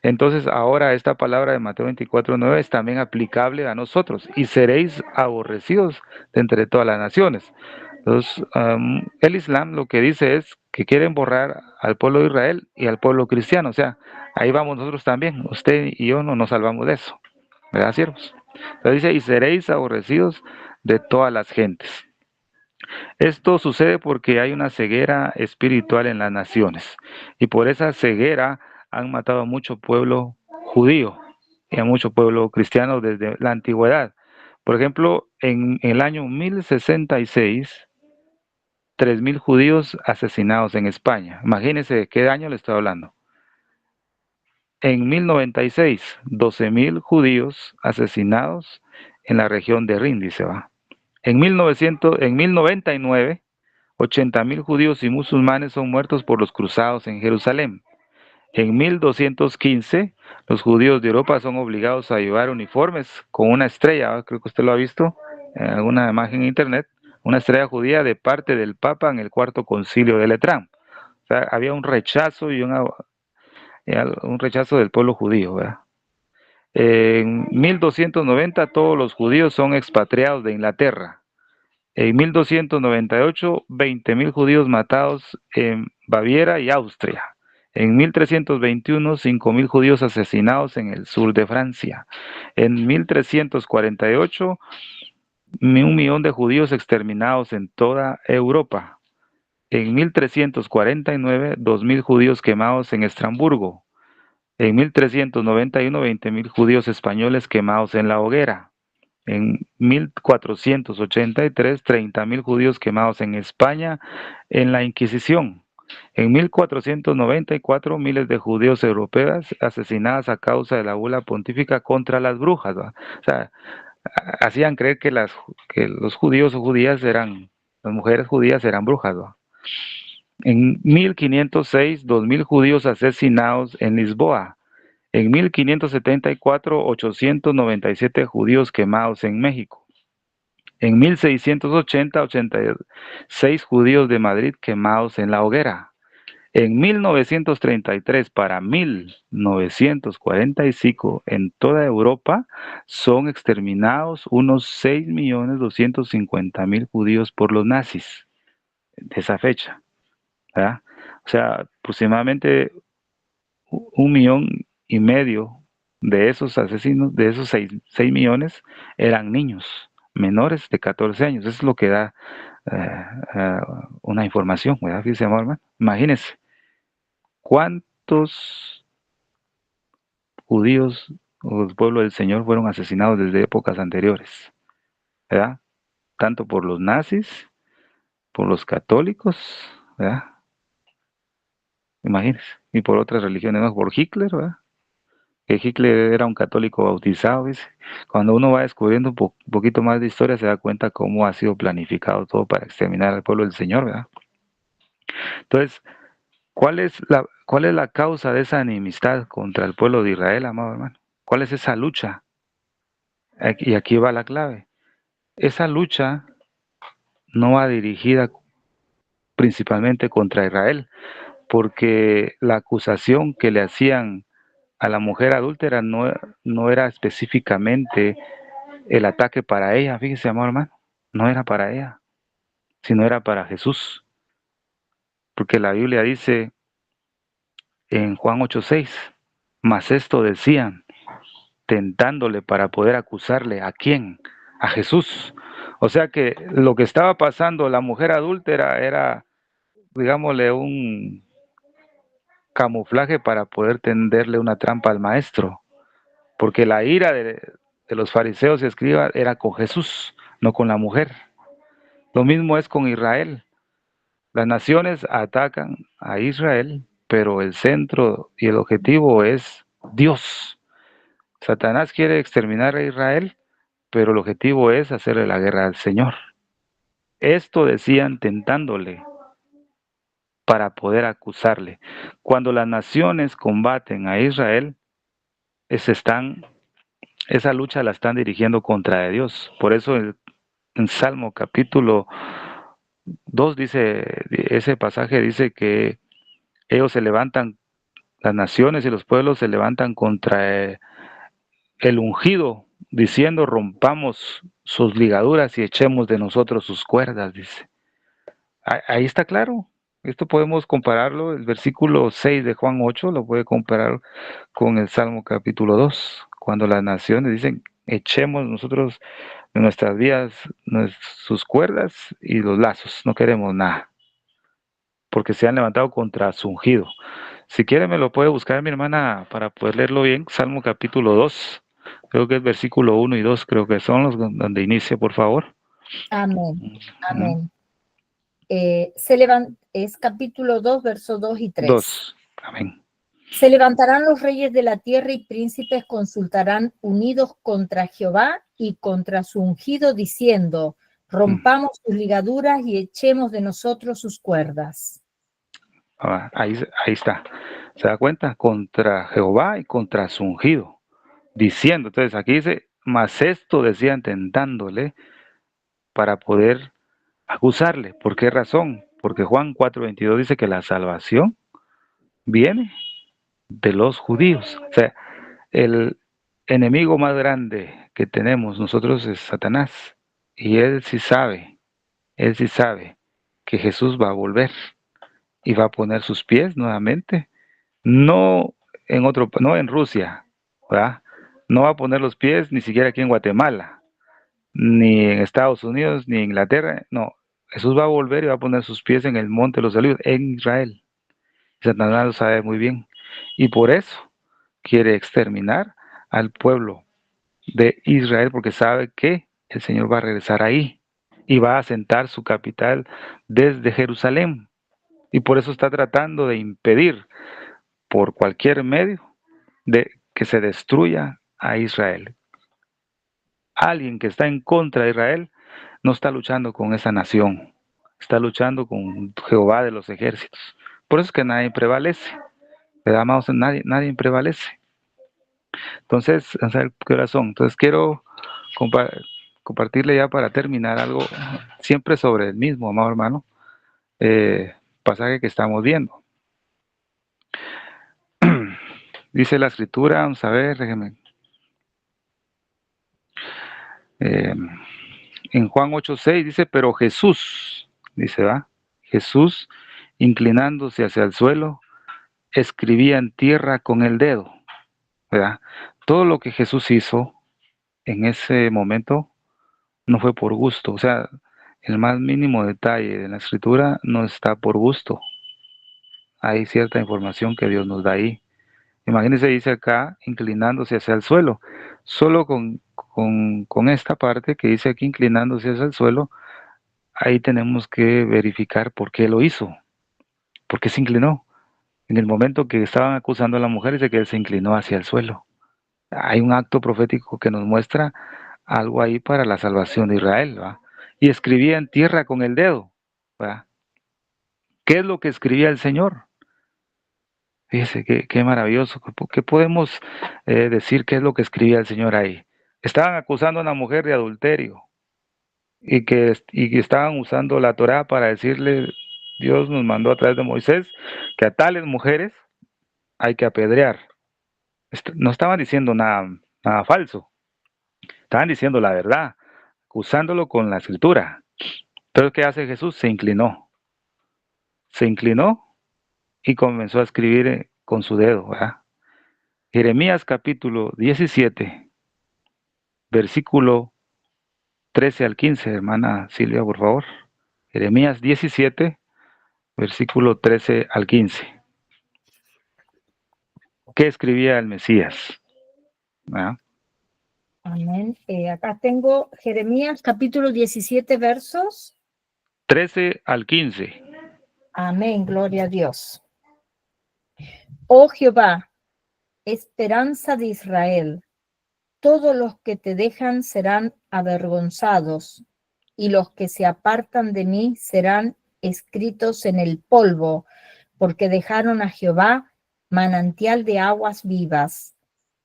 Entonces ahora esta palabra de Mateo 24:9 es también aplicable a nosotros, y seréis aborrecidos de entre todas las naciones. Entonces, el Islam lo que dice es que quieren borrar al pueblo de Israel y al pueblo cristiano, o sea, ahí vamos nosotros también, usted y yo no nos salvamos de eso, ¿verdad, siervos? Entonces dice, y seréis aborrecidos de todas las gentes. Esto sucede porque hay una ceguera espiritual en las naciones y por esa ceguera han matado a mucho pueblo judío y a mucho pueblo cristiano desde la antigüedad. Por ejemplo, en el año 1066, 3000 judíos asesinados en España. Imagínense de qué año le estoy hablando. En 1096, 12,000 judíos asesinados en la región de Rin, dice va. En 1099, 80,000 judíos y musulmanes son muertos por los cruzados en Jerusalén. En 1215, los judíos de Europa son obligados a llevar uniformes con una estrella, creo que usted lo ha visto en alguna imagen en internet, una estrella judía de parte del Papa en el Cuarto Concilio de Letrán. O sea, había un rechazo y un rechazo del pueblo judío, ¿verdad? En 1290 todos los judíos son expatriados de Inglaterra. En 1298, 20.000 judíos matados en Baviera y Austria. En 1321, 5.000 judíos asesinados en el sur de Francia. En 1348, 1.000.000 de judíos exterminados en toda Europa. En 1349, 2.000 judíos quemados en Estrasburgo. En 1391, 20.000 judíos españoles quemados en la hoguera. En 1483, 30.000 judíos quemados en España en la Inquisición. En 1494, miles de judíos europeos asesinados a causa de la bula pontífica contra las brujas. ¿Va? O sea, hacían creer que los judíos o judías eran, las mujeres judías eran brujas. ¿Va? En 1506, 2.000 judíos asesinados en Lisboa. En 1574, 897 judíos quemados en México. En 1680, 86 judíos de Madrid quemados en la hoguera. En 1933 para 1945 en toda Europa son exterminados unos 6.250.000 judíos por los nazis de esa fecha. ¿Verdad? O sea, aproximadamente 1,5 millones de esos asesinos, de esos 6 millones, eran niños menores de 14 años. Eso es lo que da una información, ¿verdad? Fíjese, hermano. Imagínense, ¿cuántos judíos o el pueblo del Señor fueron asesinados desde épocas anteriores? ¿Verdad? Tanto por los nazis, por los católicos, ¿verdad? Imagínense. Y por otras religiones, ¿no? Por Hitler, ¿verdad? Que Hitler era un católico bautizado, ¿ves? Cuando uno va descubriendo un poquito más de historia, se da cuenta cómo ha sido planificado todo para exterminar al pueblo del Señor, ¿verdad? Entonces, ¿cuál es la causa de esa enemistad contra el pueblo de Israel, amado hermano? ¿Cuál es esa lucha? Y aquí va la clave. Esa lucha no va dirigida principalmente contra Israel, porque la acusación que le hacían a la mujer adúltera no era específicamente el ataque para ella, fíjese, amor hermano, no era para ella, sino era para Jesús, porque la Biblia dice en Juan 8:6, mas esto decían, tentándole para poder acusarle, ¿a quién? A Jesús. O sea que lo que estaba pasando la mujer adúltera era, digámosle, un camuflaje para poder tenderle una trampa al maestro, porque la ira de los fariseos y escribas era con Jesús, no con la mujer. Lo mismo es con Israel. Las naciones atacan a Israel, pero el centro y el objetivo es Dios. Satanás quiere exterminar a Israel, pero el objetivo es hacerle la guerra al Señor. Esto decían tentándole para poder acusarle. Cuando las naciones combaten a Israel, esa lucha la están dirigiendo contra Dios. Por eso en Salmo capítulo 2 dice, ese pasaje dice que ellos se levantan, las naciones y los pueblos se levantan contra el ungido, diciendo, rompamos sus ligaduras y echemos de nosotros sus cuerdas, dice. Ahí está claro. Esto podemos compararlo, el versículo 6 de Juan 8 lo puede comparar con el Salmo capítulo 2, cuando las naciones dicen, echemos nosotros de nuestras vidas sus cuerdas y los lazos, no queremos nada, porque se han levantado contra su ungido. Si quiere me lo puede buscar mi hermana para poder leerlo bien, Salmo capítulo 2, creo que es versículo 1 y 2, creo que son los donde inicia, por favor.
Amén, amén. Es capítulo 2, versos 2 y 3.
2, amén.
Se levantarán los reyes de la tierra y príncipes consultarán unidos contra Jehová y contra su ungido, diciendo, rompamos sus ligaduras y echemos de nosotros sus cuerdas.
Ahí está. ¿Se da cuenta? Contra Jehová y contra su ungido. Diciendo, entonces aquí dice, mas esto decían tentándole para poder acusarle. ¿Por qué razón? Porque Juan 4:22 dice que la salvación viene de los judíos. O sea, enemigo más grande que tenemos nosotros es Satanás. Y él sí sabe que Jesús va a volver y va a poner sus pies nuevamente, no no en Rusia, ¿verdad? No va a poner los pies ni siquiera aquí en Guatemala, ni en Estados Unidos, ni en Inglaterra, no. Jesús va a volver y va a poner sus pies en el monte de los olivos, en Israel. Satanás lo sabe muy bien. Y por eso quiere exterminar al pueblo de Israel, porque sabe que el Señor va a regresar ahí y va a asentar su capital desde Jerusalén. Y por eso está tratando de impedir por cualquier medio de que se destruya a Israel. Alguien que está en contra de Israel no está luchando con esa nación, está luchando con Jehová de los ejércitos. Por eso es que nadie prevalece, ¿verdad, amados? Nadie prevalece. Entonces, a ver qué horas son. Entonces quiero compartirle ya para terminar algo siempre sobre el mismo, amado hermano, pasaje que estamos viendo. Dice la escritura, vamos a ver, déjenme. En Juan 8:6 dice, pero Jesús, dice, ¿va? Jesús, inclinándose hacia el suelo, escribía en tierra con el dedo, ¿verdad? Todo lo que Jesús hizo en ese momento no fue por gusto, o sea, el más mínimo detalle de la escritura no está por gusto. Hay cierta información que Dios nos da ahí. Imagínense, dice acá, inclinándose hacia el suelo. Solo con esta parte que dice aquí, inclinándose hacia el suelo, ahí tenemos que verificar por qué lo hizo, por qué se inclinó. En el momento que estaban acusando a la mujer, dice que él se inclinó hacia el suelo. Hay un acto profético que nos muestra algo ahí para la salvación de Israel, ¿va? Y escribía en tierra con el dedo, ¿va? ¿Qué es lo que escribía el Señor? Fíjese, qué maravilloso. ¿Qué podemos decir qué es lo que escribía el Señor ahí? Estaban acusando a una mujer de adulterio y que estaban usando la Torá para decirle, Dios nos mandó a través de Moisés, que a tales mujeres hay que apedrear. No estaban diciendo nada falso, estaban diciendo la verdad, acusándolo con la escritura. Pero ¿qué hace Jesús? Se inclinó y comenzó a escribir con su dedo, ¿verdad? Jeremías capítulo 17, versículo 13 al 15, hermana Silvia, por favor. Jeremías 17, versículo 13 al 15. ¿Qué escribía el Mesías? ¿Ah?
Amén. Acá tengo Jeremías capítulo 17 versos.
13 al 15.
Amén, gloria a Dios. Oh Jehová, esperanza de Israel, todos los que te dejan serán avergonzados, y los que se apartan de mí serán escritos en el polvo, porque dejaron a Jehová manantial de aguas vivas.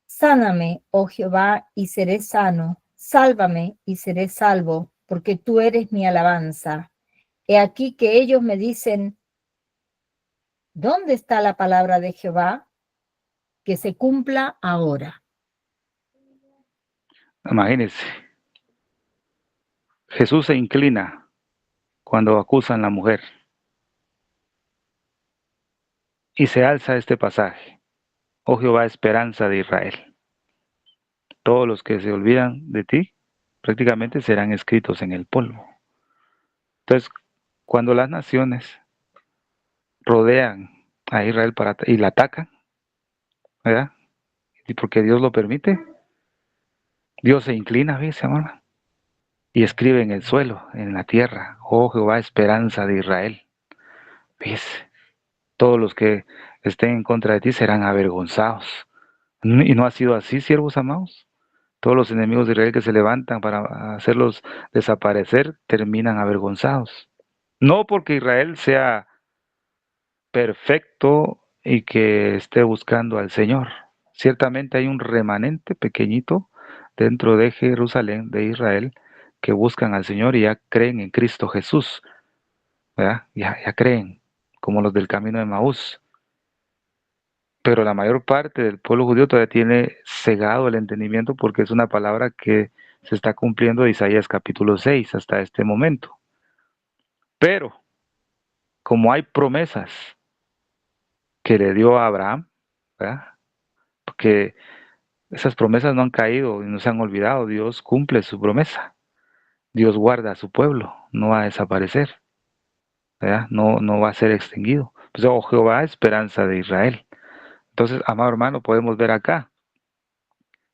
Sáname, oh Jehová, y seré sano. Sálvame y seré salvo, porque tú eres mi alabanza. He aquí que ellos me dicen, ¿dónde está la palabra de Jehová? Que se cumpla ahora.
Imagínense, Jesús se inclina cuando acusan a la mujer y se alza este pasaje. Oh Jehová, esperanza de Israel. Todos los que se olvidan de ti prácticamente serán escritos en el polvo. Entonces, cuando las naciones rodean a Israel y la atacan, ¿verdad? Y porque Dios lo permite, Dios se inclina, ¿ves, hermano? Y escribe en el suelo, en la tierra, oh Jehová, esperanza de Israel. ¿Ves? Todos los que estén en contra de ti serán avergonzados. Y no ha sido así, siervos amados. Todos los enemigos de Israel que se levantan para hacerlos desaparecer terminan avergonzados. No porque Israel sea perfecto y que esté buscando al Señor. Ciertamente hay un remanente pequeñito dentro de Jerusalén, de Israel, que buscan al Señor y ya creen en Cristo Jesús, ¿verdad? Ya creen, como los del camino de Maús. pero la mayor parte del pueblo judío todavía tiene cegado el entendimiento porque es una palabra que se está cumpliendo de Isaías capítulo 6 hasta este momento. Pero como hay promesas que le dio a Abraham, ¿verdad? Porque esas promesas no han caído y no se han olvidado, Dios cumple su promesa, Dios guarda a su pueblo, no va a desaparecer, ¿verdad? No, no va a ser extinguido. Pues, oh Jehová, esperanza de Israel. Entonces, amado hermano, podemos ver acá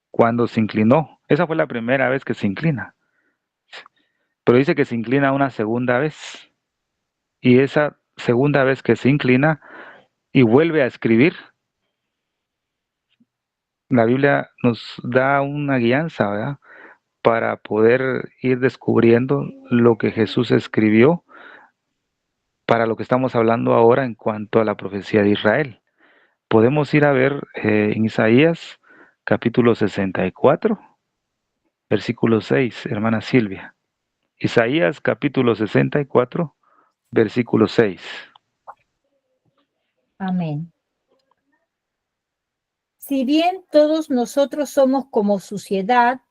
cuando se inclinó. Esa fue la primera vez que se inclina. Pero dice que se inclina una segunda vez. Y esa segunda vez que se inclina y vuelve a escribir, la Biblia nos da una guianza, ¿verdad? Para poder ir descubriendo lo que Jesús escribió para lo que estamos hablando ahora en cuanto a la profecía de Israel. Podemos ir a ver en Isaías capítulo 64, versículo 6, hermana Silvia. Isaías capítulo 64, versículo 6.
Amén. Si bien todos nosotros somos como suciedad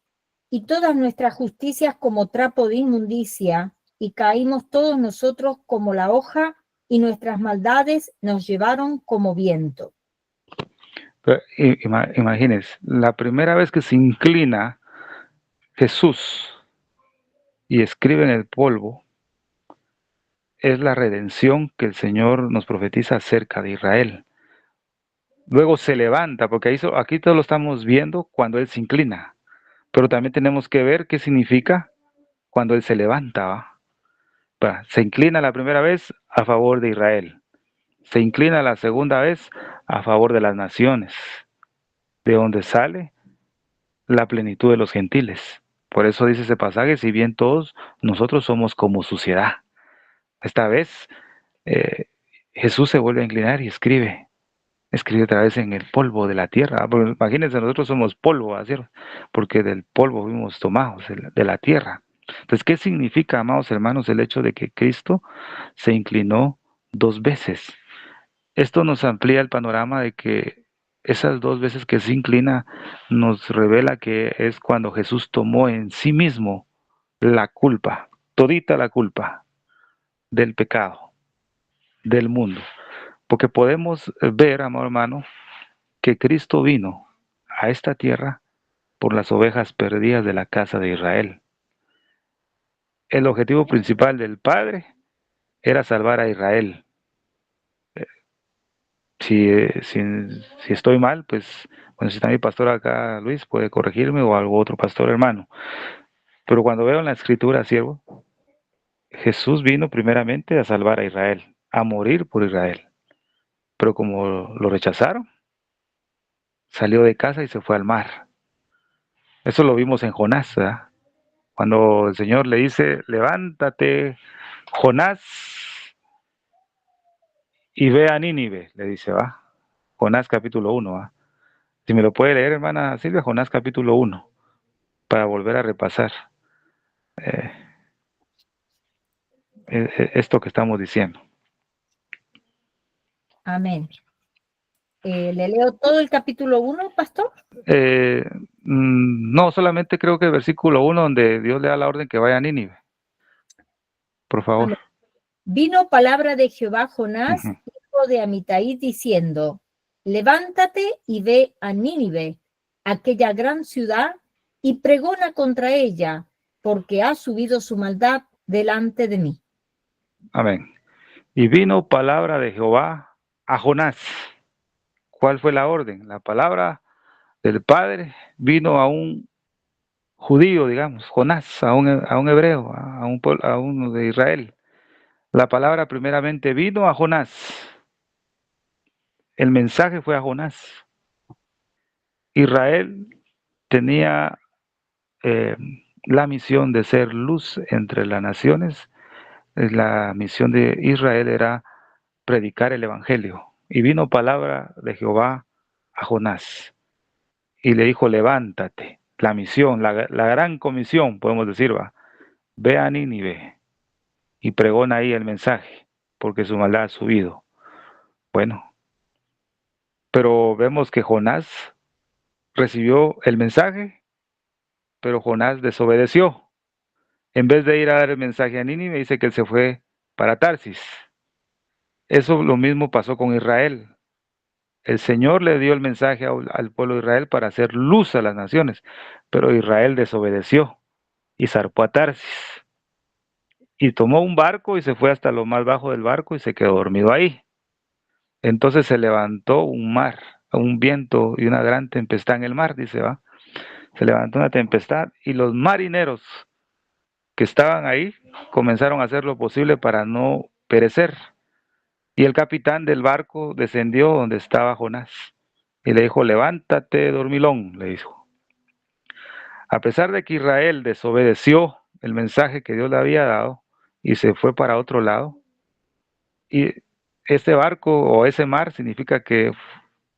y todas nuestras justicias como trapo de inmundicia, y caímos todos nosotros como la hoja, y nuestras maldades nos llevaron como viento.
Imagínense, la primera vez que se inclina Jesús y escribe en el polvo es la redención que el Señor nos profetiza acerca de Israel. Luego se levanta, porque aquí todo lo estamos viendo cuando Él se inclina, pero también tenemos que ver qué significa cuando Él se levanta. Se inclina la primera vez a favor de Israel, se inclina la segunda vez a favor de las naciones, de donde sale la plenitud de los gentiles. Por eso dice ese pasaje, si bien todos nosotros somos como suciedad. Esta vez eh, Jesús se vuelve a inclinar y escribe otra vez en el polvo de la tierra. Porque imagínense, nosotros somos polvo, ¿así? Porque del polvo fuimos tomados, de la tierra. Entonces, ¿qué significa, amados hermanos, el hecho de que Cristo se inclinó dos veces? Esto nos amplía el panorama de que esas dos veces que se inclina nos revela que es cuando Jesús tomó en sí mismo la culpa, todita la culpa del pecado, del mundo. Porque podemos ver, amado hermano, que Cristo vino a esta tierra por las ovejas perdidas de la casa de Israel. El objetivo principal del Padre era salvar a Israel. Si estoy mal, pues, bueno, si está mi pastor acá, Luis, puede corregirme o algún otro pastor hermano. Pero cuando veo en la escritura, siervo, Jesús vino primeramente a salvar a Israel, a morir por Israel. Pero como lo rechazaron, salió de casa y se fue al mar. Eso lo vimos en Jonás, ¿verdad? Cuando el Señor le dice, levántate, Jonás, y ve a Nínive, le dice, va. Jonás capítulo 1, va. Si me lo puede leer, hermana Silvia, Jonás capítulo 1, para volver a repasar eh, esto que estamos diciendo.
Amén. ¿Le leo todo el capítulo 1, pastor?
No, solamente creo que el versículo 1 donde Dios le da la orden que vaya a Nínive. Por favor.
Amén. Vino palabra de Jehová a Jonás, hijo de Amitai, diciendo, levántate y ve a Nínive, aquella gran ciudad, y pregona contra ella, porque ha subido su maldad delante de mí.
Amén. Y vino palabra de Jehová a Jonás. ¿Cuál fue la orden? La palabra del Padre vino a un judío, digamos, Jonás, a un hebreo, a uno de Israel. La palabra primeramente vino a Jonás. El mensaje fue a Jonás. Israel tenía eh, la misión de ser luz entre las naciones. La misión de Israel era predicar el Evangelio. Y vino palabra de Jehová a Jonás. Y le dijo, levántate. La misión, la gran comisión, podemos decir, va. Ve a Nínive y pregona ahí el mensaje, porque su maldad ha subido. Bueno, Pero vemos que Jonás recibió el mensaje, pero Jonás desobedeció. En vez de ir a dar el mensaje a Nínive, dice que él se fue para Tarsis. Eso lo mismo pasó con Israel. El Señor le dio el mensaje al pueblo de Israel para hacer luz a las naciones, pero Israel desobedeció y zarpó a Tarsis. Y tomó un barco y se fue hasta lo más bajo del barco y se quedó dormido ahí. Entonces se levantó un mar, un viento y una gran tempestad en el mar, dice, va. Se levantó una tempestad y los marineros que estaban ahí comenzaron a hacer lo posible para no perecer. Y el capitán del barco descendió donde estaba Jonás y le dijo, levántate, dormilón, le dijo. A pesar de que Israel desobedeció el mensaje que Dios le había dado y se fue para otro lado, y este barco o ese mar significa que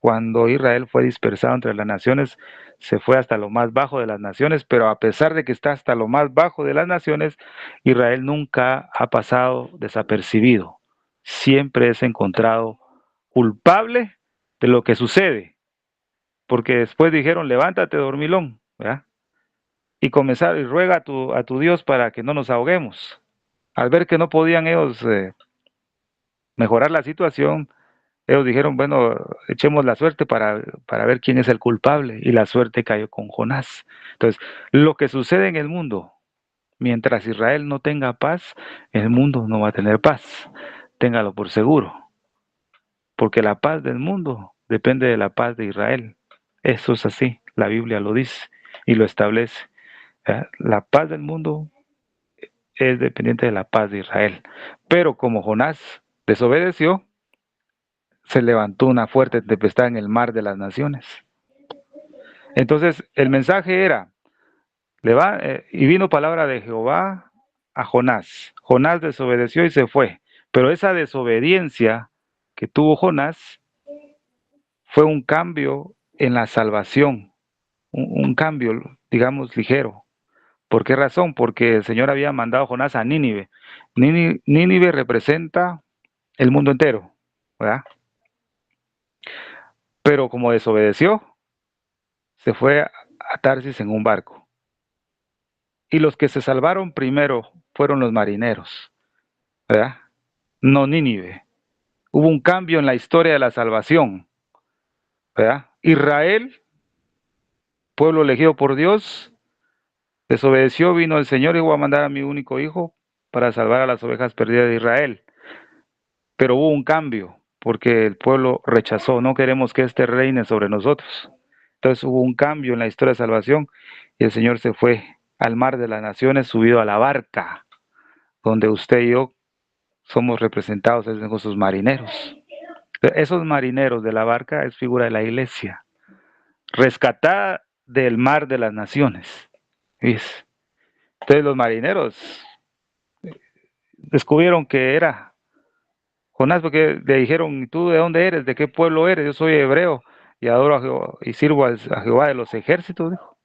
cuando Israel fue dispersado entre las naciones, se fue hasta lo más bajo de las naciones, pero a pesar de que está hasta lo más bajo de las naciones, Israel nunca ha pasado desapercibido. Siempre es encontrado culpable de lo que sucede, porque después dijeron, levántate, dormilón, ¿verdad? Y comenzar y ruega a tu Dios para que no nos ahoguemos. Al ver que no podían ellos mejorar la situación, ellos dijeron, bueno, echemos la suerte para ver quién es el culpable, y la suerte cayó con Jonás. Entonces, lo que sucede en el mundo, mientras Israel no tenga paz, el mundo no va a tener paz. Téngalo por seguro, porque la paz del mundo depende de la paz de Israel. Eso es así, la Biblia lo dice y lo establece. La paz del mundo es dependiente de la paz de Israel. Pero como Jonás desobedeció, se levantó una fuerte tempestad en el mar de las naciones. Entonces, el mensaje era, y vino palabra de Jehová a Jonás. Jonás desobedeció y se fue. Pero esa desobediencia que tuvo Jonás fue un cambio en la salvación, un cambio, digamos, ligero. ¿Por qué razón? Porque el Señor había mandado a Jonás a Nínive. Nínive representa el mundo entero, ¿verdad? Pero como desobedeció, se fue a Tarsis en un barco. Y los que se salvaron primero fueron los marineros, ¿verdad? No Nínive. Hubo un cambio en la historia de la salvación, ¿verdad? Israel, pueblo elegido por Dios, desobedeció, vino el Señor y voy a mandar a mi único hijo para salvar a las ovejas perdidas de Israel. Pero hubo un cambio, porque el pueblo rechazó, no queremos que este reine sobre nosotros. Entonces hubo un cambio en la historia de salvación y el Señor se fue al mar de las naciones subido a la barca, donde usted y yo somos representados en esos marineros. Esos marineros de la barca es figura de la iglesia, rescatada del mar de las naciones. ¿Ves? Entonces los marineros descubrieron que era Jonás, porque le dijeron, ¿tú de dónde eres? ¿De qué pueblo eres? Yo soy hebreo y adoro a Jehová, y sirvo a Jehová de los ejércitos, dijo.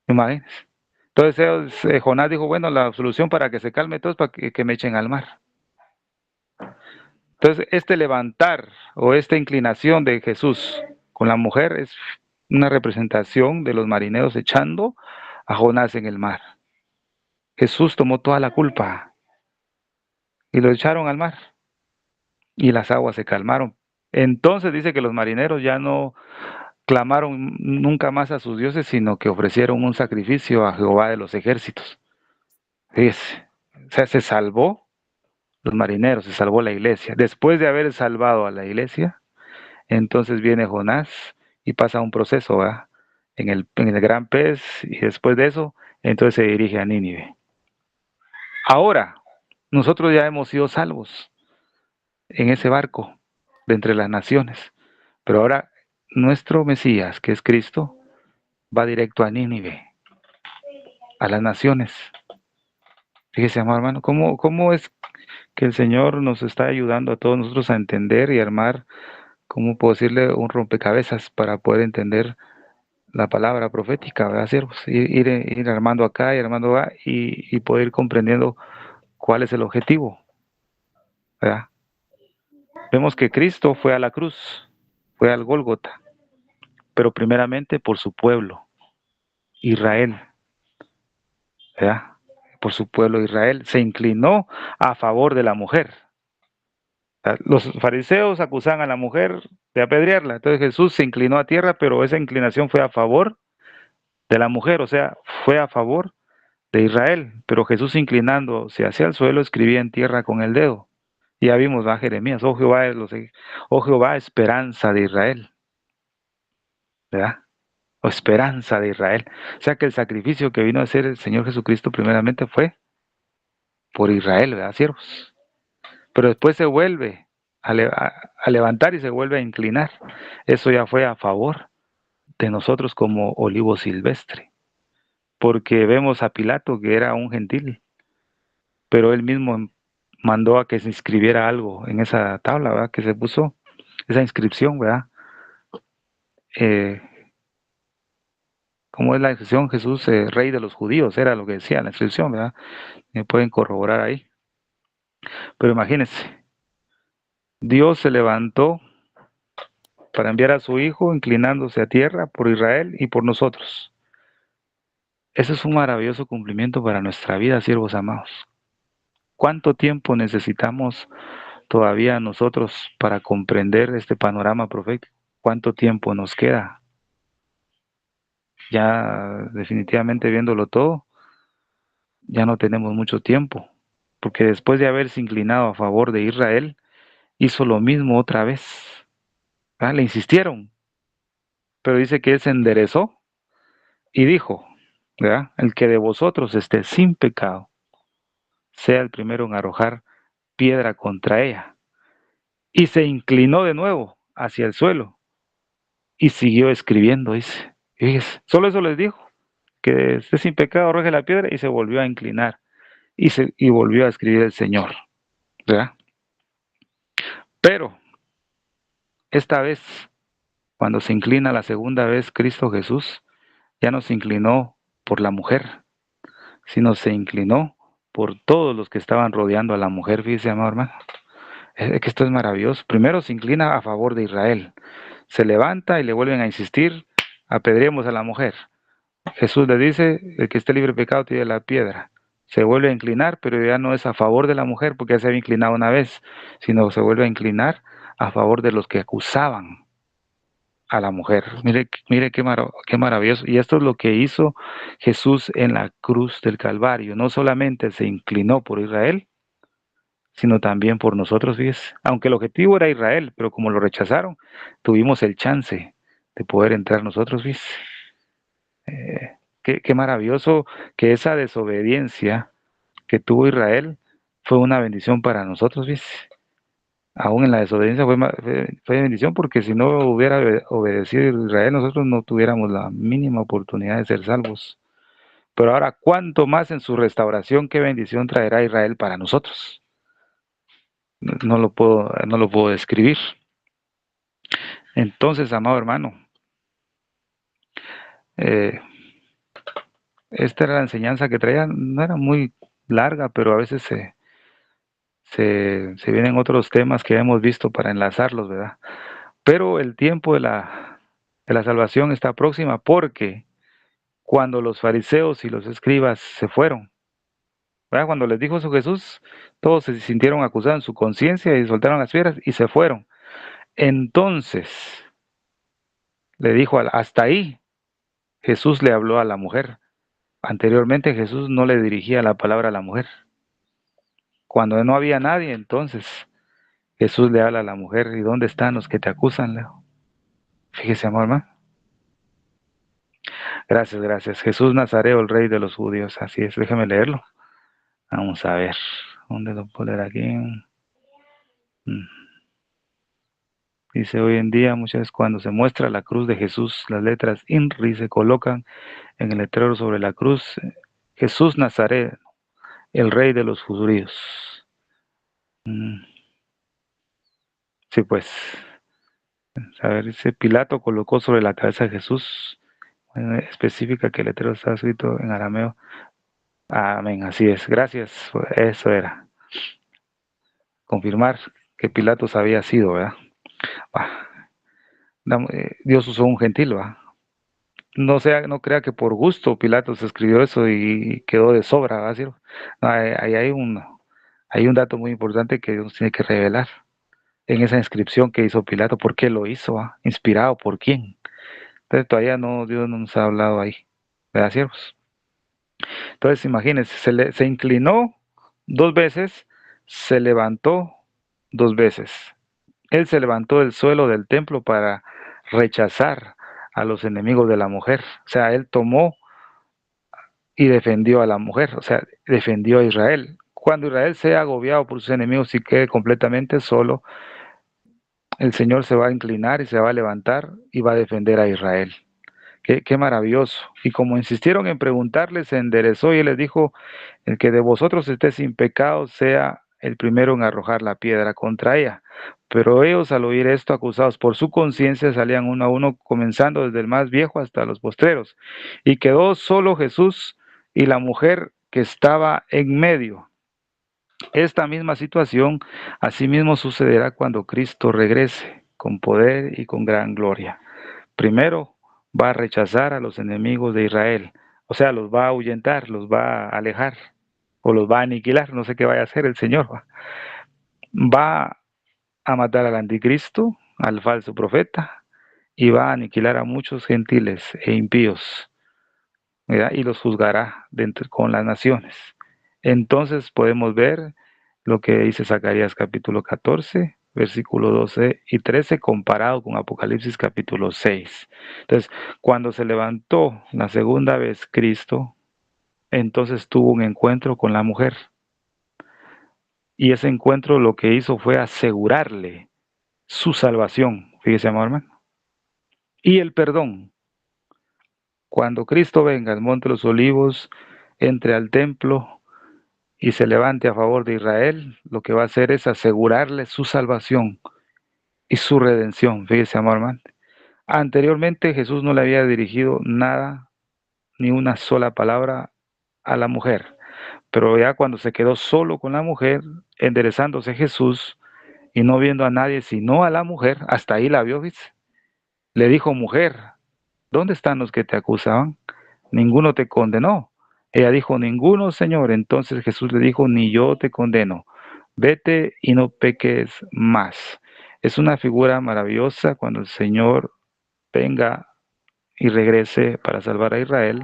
Imagínense. Entonces Jonás dijo, bueno, la solución para que se calme todo es para que me echen al mar. Entonces, este levantar o esta inclinación de Jesús con la mujer es una representación de los marineros echando a Jonás en el mar. Jesús tomó toda la culpa y lo echaron al mar y las aguas se calmaron. Entonces dice que los marineros ya no clamaron nunca más a sus dioses, sino que ofrecieron un sacrificio a Jehová de los ejércitos. Fíjese, o sea, se salvó los marineros, se salvó la iglesia. Después de haber salvado a la iglesia, entonces viene Jonás y pasa un proceso, ¿verdad? En el gran pez, y después de eso, entonces se dirige a Nínive. Ahora, nosotros ya hemos sido salvos en ese barco de entre las naciones, pero ahora nuestro Mesías, que es Cristo, va directo a Nínive, a las naciones. Fíjese, amado hermano, ¿cómo es que el Señor nos está ayudando a todos nosotros a entender y armar, cómo puedo decirle, un rompecabezas para poder entender la palabra profética, ¿verdad, siervos? Ir armando acá y armando acá y poder ir comprendiendo cuál es el objetivo, ¿verdad? Vemos que Cristo fue a la cruz fue al Gólgota, pero primeramente por su pueblo, Israel, ¿verdad? Por su pueblo Israel, se inclinó a favor de la mujer. Los fariseos acusaban a la mujer de apedrearla, entonces Jesús se inclinó a tierra, pero esa inclinación fue a favor de la mujer, o sea, fue a favor de Israel, pero Jesús inclinándose hacia el suelo escribía en tierra con el dedo. Y ya vimos, va Jeremías, oh Jehová, esperanza de Israel, ¿verdad? O esperanza de Israel. O sea que el sacrificio que vino a hacer el Señor Jesucristo primeramente fue por Israel, ¿verdad, siervos? Pero después se vuelve a levantar y se vuelve a inclinar. Eso ya fue a favor de nosotros como olivo silvestre, porque vemos a Pilato que era un gentil, pero él mismo mandó a que se inscribiera algo en esa tabla, ¿verdad? Que se puso esa inscripción, ¿verdad? Eh, ¿Cómo es la inscripción? Jesús, rey de los judíos, era lo que decía la inscripción, ¿verdad? Me pueden corroborar ahí. Pero imagínense, Dios se levantó para enviar a su Hijo inclinándose a tierra por Israel y por nosotros. Ese es un maravilloso cumplimiento para nuestra vida, siervos amados. ¿Cuánto tiempo necesitamos todavía nosotros para comprender este panorama profético? ¿Cuánto tiempo nos queda? Ya definitivamente viéndolo todo, ya no tenemos mucho tiempo, porque después de haberse inclinado a favor de Israel, hizo lo mismo otra vez. Le insistieron, pero dice que él se enderezó y dijo, ¿verdad? El que de vosotros esté sin pecado, sea el primero en arrojar piedra contra ella. Y se inclinó de nuevo hacia el suelo y siguió escribiendo, dice. Y fíjese, solo eso les dijo, que esté sin pecado, arroje la piedra, y se volvió a inclinar y volvió a escribir el Señor, ¿verdad? Pero esta vez, cuando se inclina la segunda vez Cristo Jesús, ya no se inclinó por la mujer, sino se inclinó por todos los que estaban rodeando a la mujer. Fíjese, amado hermano, es que esto es maravilloso. Primero se inclina a favor de Israel, se levanta y le vuelven a insistir, apedreemos a la mujer. Jesús le dice, el que esté libre de pecado tire la piedra. Se vuelve a inclinar, pero ya no es a favor de la mujer, porque ya se había inclinado una vez, sino se vuelve a inclinar a favor de los que acusaban a la mujer. Mire, mire qué maravilloso. Y esto es lo que hizo Jesús en la cruz del Calvario. No solamente se inclinó por Israel, sino también por nosotros, fíjese. Aunque el objetivo era Israel, pero como lo rechazaron, tuvimos el chance de poder entrar nosotros, fíjese. Qué maravilloso que esa desobediencia que tuvo Israel fue una bendición para nosotros, ¿viste? Aún en la desobediencia fue bendición, porque si no hubiera obedecido Israel, nosotros no tuviéramos la mínima oportunidad de ser salvos. Pero ahora, ¿cuánto más en su restauración, qué bendición traerá Israel para nosotros? No lo puedo describir. Entonces, amado hermano, eh, esta era la enseñanza que traía. No era muy larga, pero a veces se vienen otros temas que hemos visto para enlazarlos, ¿verdad? Pero el tiempo de la salvación está próxima, porque cuando los fariseos y los escribas se fueron, ¿verdad? Cuando les dijo eso Jesús, todos se sintieron acusados en su conciencia y soltaron las piedras y se fueron. Entonces le dijo, hasta ahí. Jesús le habló a la mujer. Anteriormente Jesús no le dirigía la palabra a la mujer. Cuando no había nadie, entonces Jesús le habla a la mujer: ¿y dónde están los que te acusan, Leo? Fíjese, amor, hermano. Gracias, gracias. Jesús Nazareo, el rey de los judíos. Así es, déjeme leerlo. Vamos a ver. ¿Dónde lo puedo leer aquí? Dice: hoy en día, muchas veces cuando se muestra la cruz de Jesús, las letras INRI se colocan en el letrero sobre la cruz. Jesús Nazareo, el rey de los judíos. Sí, pues. A ver, dice: Pilato colocó sobre la cabeza de Jesús, específica que el letrero está escrito en arameo. Amén, así es. Gracias, eso era. Confirmar que Pilatos había sido, ¿verdad? Dios usó un gentil, ¿va? No crea que por gusto Pilatos escribió eso y quedó de sobra, ¿va? ¿Sí? No, ahí hay un dato muy importante que Dios tiene que revelar en esa inscripción que hizo Pilato. ¿Por qué lo hizo? ¿Va? ¿Inspirado por quién? Entonces todavía no, Dios no nos ha hablado ahí, ¿verdad, siervos? Entonces imagínense, se inclinó 2 veces, se levantó 2 veces. Él se levantó del suelo del templo para rechazar a los enemigos de la mujer. O sea, él tomó y defendió a la mujer, o sea, defendió a Israel. Cuando Israel sea agobiado por sus enemigos y quede completamente solo, el Señor se va a inclinar y se va a levantar y va a defender a Israel. Qué maravilloso. Y como insistieron en preguntarle, se enderezó y él les dijo: el que de vosotros esté sin pecado sea el primero en arrojar la piedra contra ella. Pero ellos, al oír esto, acusados por su conciencia, salían uno a uno, comenzando desde el más viejo hasta los postreros. Y quedó solo Jesús y la mujer que estaba en medio. Esta misma situación asimismo sucederá cuando Cristo regrese con poder y con gran gloria. Primero va a rechazar a los enemigos de Israel, o sea, los va a ahuyentar, los va a alejar o los va a aniquilar, no sé qué vaya a hacer el Señor. Va a matar al anticristo, al falso profeta, y va a aniquilar a muchos gentiles e impíos, ¿verdad? Y los juzgará con las naciones. Entonces podemos ver lo que dice Zacarías capítulo 14, versículo 12 y 13, comparado con Apocalipsis capítulo 6. Entonces, cuando se levantó la segunda vez Cristo, entonces tuvo un encuentro con la mujer. Y ese encuentro lo que hizo fue asegurarle su salvación, fíjese, amor hermano, y el perdón. Cuando Cristo venga al Monte de los Olivos, entre al templo y se levante a favor de Israel, lo que va a hacer es asegurarle su salvación y su redención. Fíjese, amor hermano. Anteriormente Jesús no le había dirigido nada, ni una sola palabra a la mujer, pero ya cuando se quedó solo con la mujer, enderezándose Jesús y no viendo a nadie sino a la mujer, hasta ahí la vio, ¿viste? Le dijo: mujer, ¿dónde están los que te acusaban? Ninguno te condenó. Ella dijo: ninguno, Señor. Entonces Jesús le dijo: ni yo te condeno. Vete y no peques más. Es una figura maravillosa cuando el Señor venga y regrese para salvar a Israel.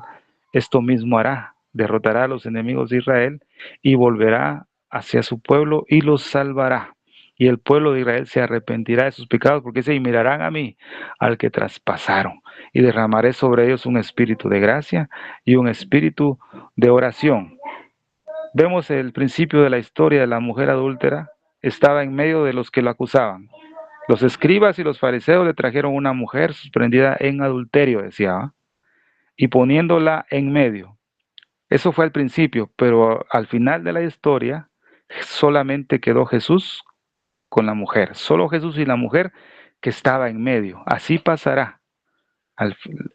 Esto mismo hará: derrotará a los enemigos de Israel y volverá hacia su pueblo y los salvará. Y el pueblo de Israel se arrepentirá de sus pecados, porque dice: y mirarán a mí, al que traspasaron, y derramaré sobre ellos un espíritu de gracia y un espíritu de oración. Vemos el principio de la historia de la mujer adúltera. Estaba en medio de los que lo acusaban. Los escribas y los fariseos le trajeron una mujer sorprendida en adulterio, decía, y poniéndola en medio. Eso fue al principio, pero al final de la historia solamente quedó Jesús con la mujer, solo Jesús y la mujer que estaba en medio. Así pasará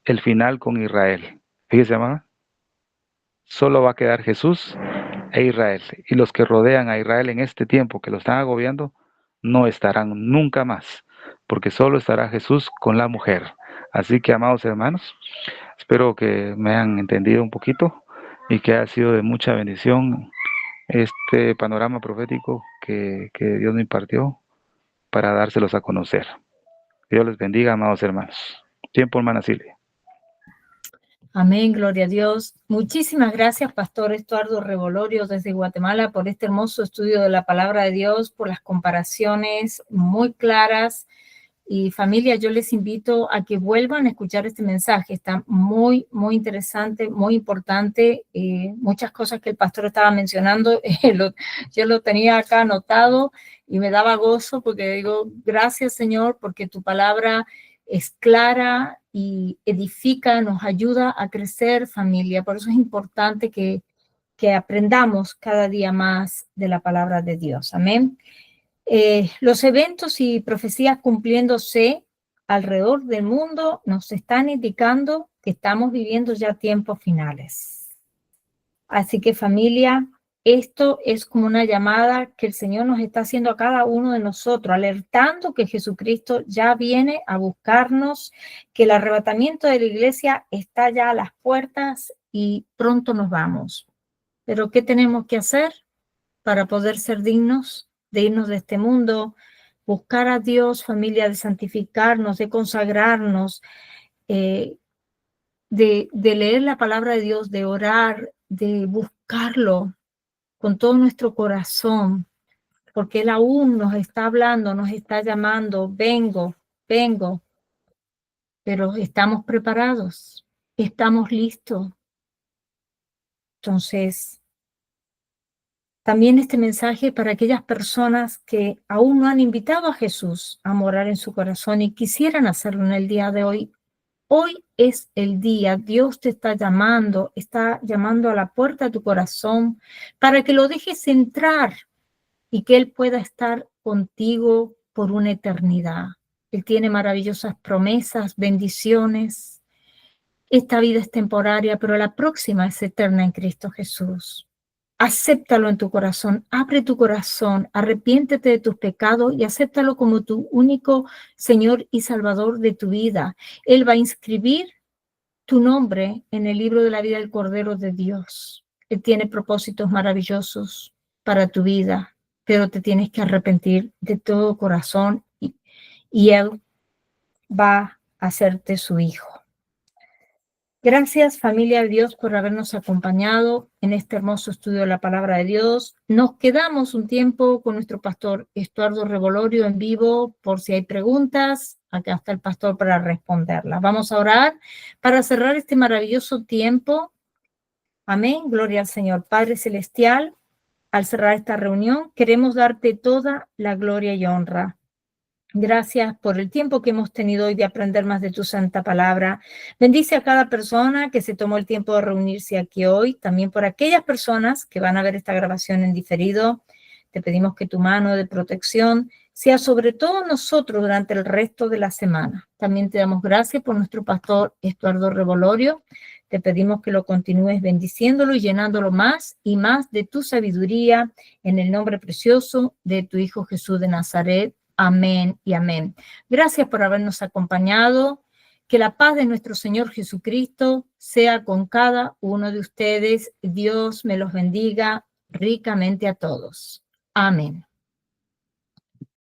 el final con Israel. Fíjese, hermano, solo va a quedar Jesús e Israel. Y los que rodean a Israel en este tiempo, que lo están agobiando, no estarán nunca más, porque solo estará Jesús con la mujer. Así que, amados hermanos, espero que me hayan entendido un poquito y que haya sido de mucha bendición este panorama profético que Dios me impartió para dárselos a conocer. Dios les bendiga, amados hermanos. Tiempo, hermana Silvia.
Amén, gloria a Dios. Muchísimas gracias, Pastor Estuardo Revolorio desde Guatemala, por este hermoso estudio de la palabra de Dios, por las comparaciones muy claras. Y familia, yo les invito a que vuelvan a escuchar este mensaje. Está muy, muy interesante, muy importante. Muchas cosas que el pastor estaba mencionando, yo lo tenía acá anotado y me daba gozo porque digo: gracias, Señor, porque tu palabra es clara y edifica, nos ayuda a crecer, familia. Por eso es importante que aprendamos cada día más de la palabra de Dios. Amén. Los eventos y profecías cumpliéndose alrededor del mundo nos están indicando que estamos viviendo ya tiempos finales. Así que, familia, Esto es como una llamada que el Señor nos está haciendo a cada uno de nosotros, alertando que Jesucristo ya viene a buscarnos, que el arrebatamiento de la iglesia está ya a las puertas y pronto nos vamos. Pero ¿qué tenemos que hacer para poder ser dignos de irnos de este mundo? Buscar a Dios, familia, de santificarnos, de consagrarnos, de leer la palabra de Dios, de orar, de buscarlo con todo nuestro corazón, porque Él aún nos está hablando, nos está llamando, vengo, vengo, pero estamos preparados, estamos listos. Entonces, también este mensaje para aquellas personas que aún no han invitado a Jesús a morar en su corazón y quisieran hacerlo en el día de hoy. Hoy es el día, Dios te está llamando a la puerta de tu corazón para que lo dejes entrar y que Él pueda estar contigo por una eternidad. Él tiene maravillosas promesas, bendiciones. Esta vida es temporaria, pero la próxima es eterna en Cristo Jesús. Acéptalo en tu corazón, abre tu corazón, arrepiéntete de tus pecados y acéptalo como tu único Señor y Salvador de tu vida. Él va a inscribir tu nombre en el libro de la vida del Cordero de Dios. Él tiene propósitos maravillosos para tu vida, pero te tienes que arrepentir de todo corazón y Él va a hacerte su hijo. Gracias, familia de Dios, por habernos acompañado en este hermoso estudio de la palabra de Dios. Nos quedamos un tiempo con nuestro pastor Estuardo Revolorio en vivo por si hay preguntas. Acá está el pastor para responderlas. Vamos a orar para cerrar este maravilloso tiempo. Amén. Gloria al Señor. Padre Celestial, al cerrar esta reunión, queremos darte toda la gloria y honra. Gracias por el tiempo que hemos tenido hoy de aprender más de tu santa palabra. Bendice a cada persona que se tomó el tiempo de reunirse aquí hoy, también por aquellas personas que van a ver esta grabación en diferido. Te pedimos que tu mano de protección sea sobre todos nosotros durante el resto de la semana. También te damos gracias por nuestro pastor Estuardo Revolorio. Te pedimos que lo continúes bendiciéndolo y llenándolo más y más de tu sabiduría en el nombre precioso de tu Hijo Jesús de Nazaret. Amén y amén. Gracias por habernos acompañado. Que la paz de nuestro Señor Jesucristo sea con cada uno de ustedes. Dios me los bendiga ricamente a todos. Amén.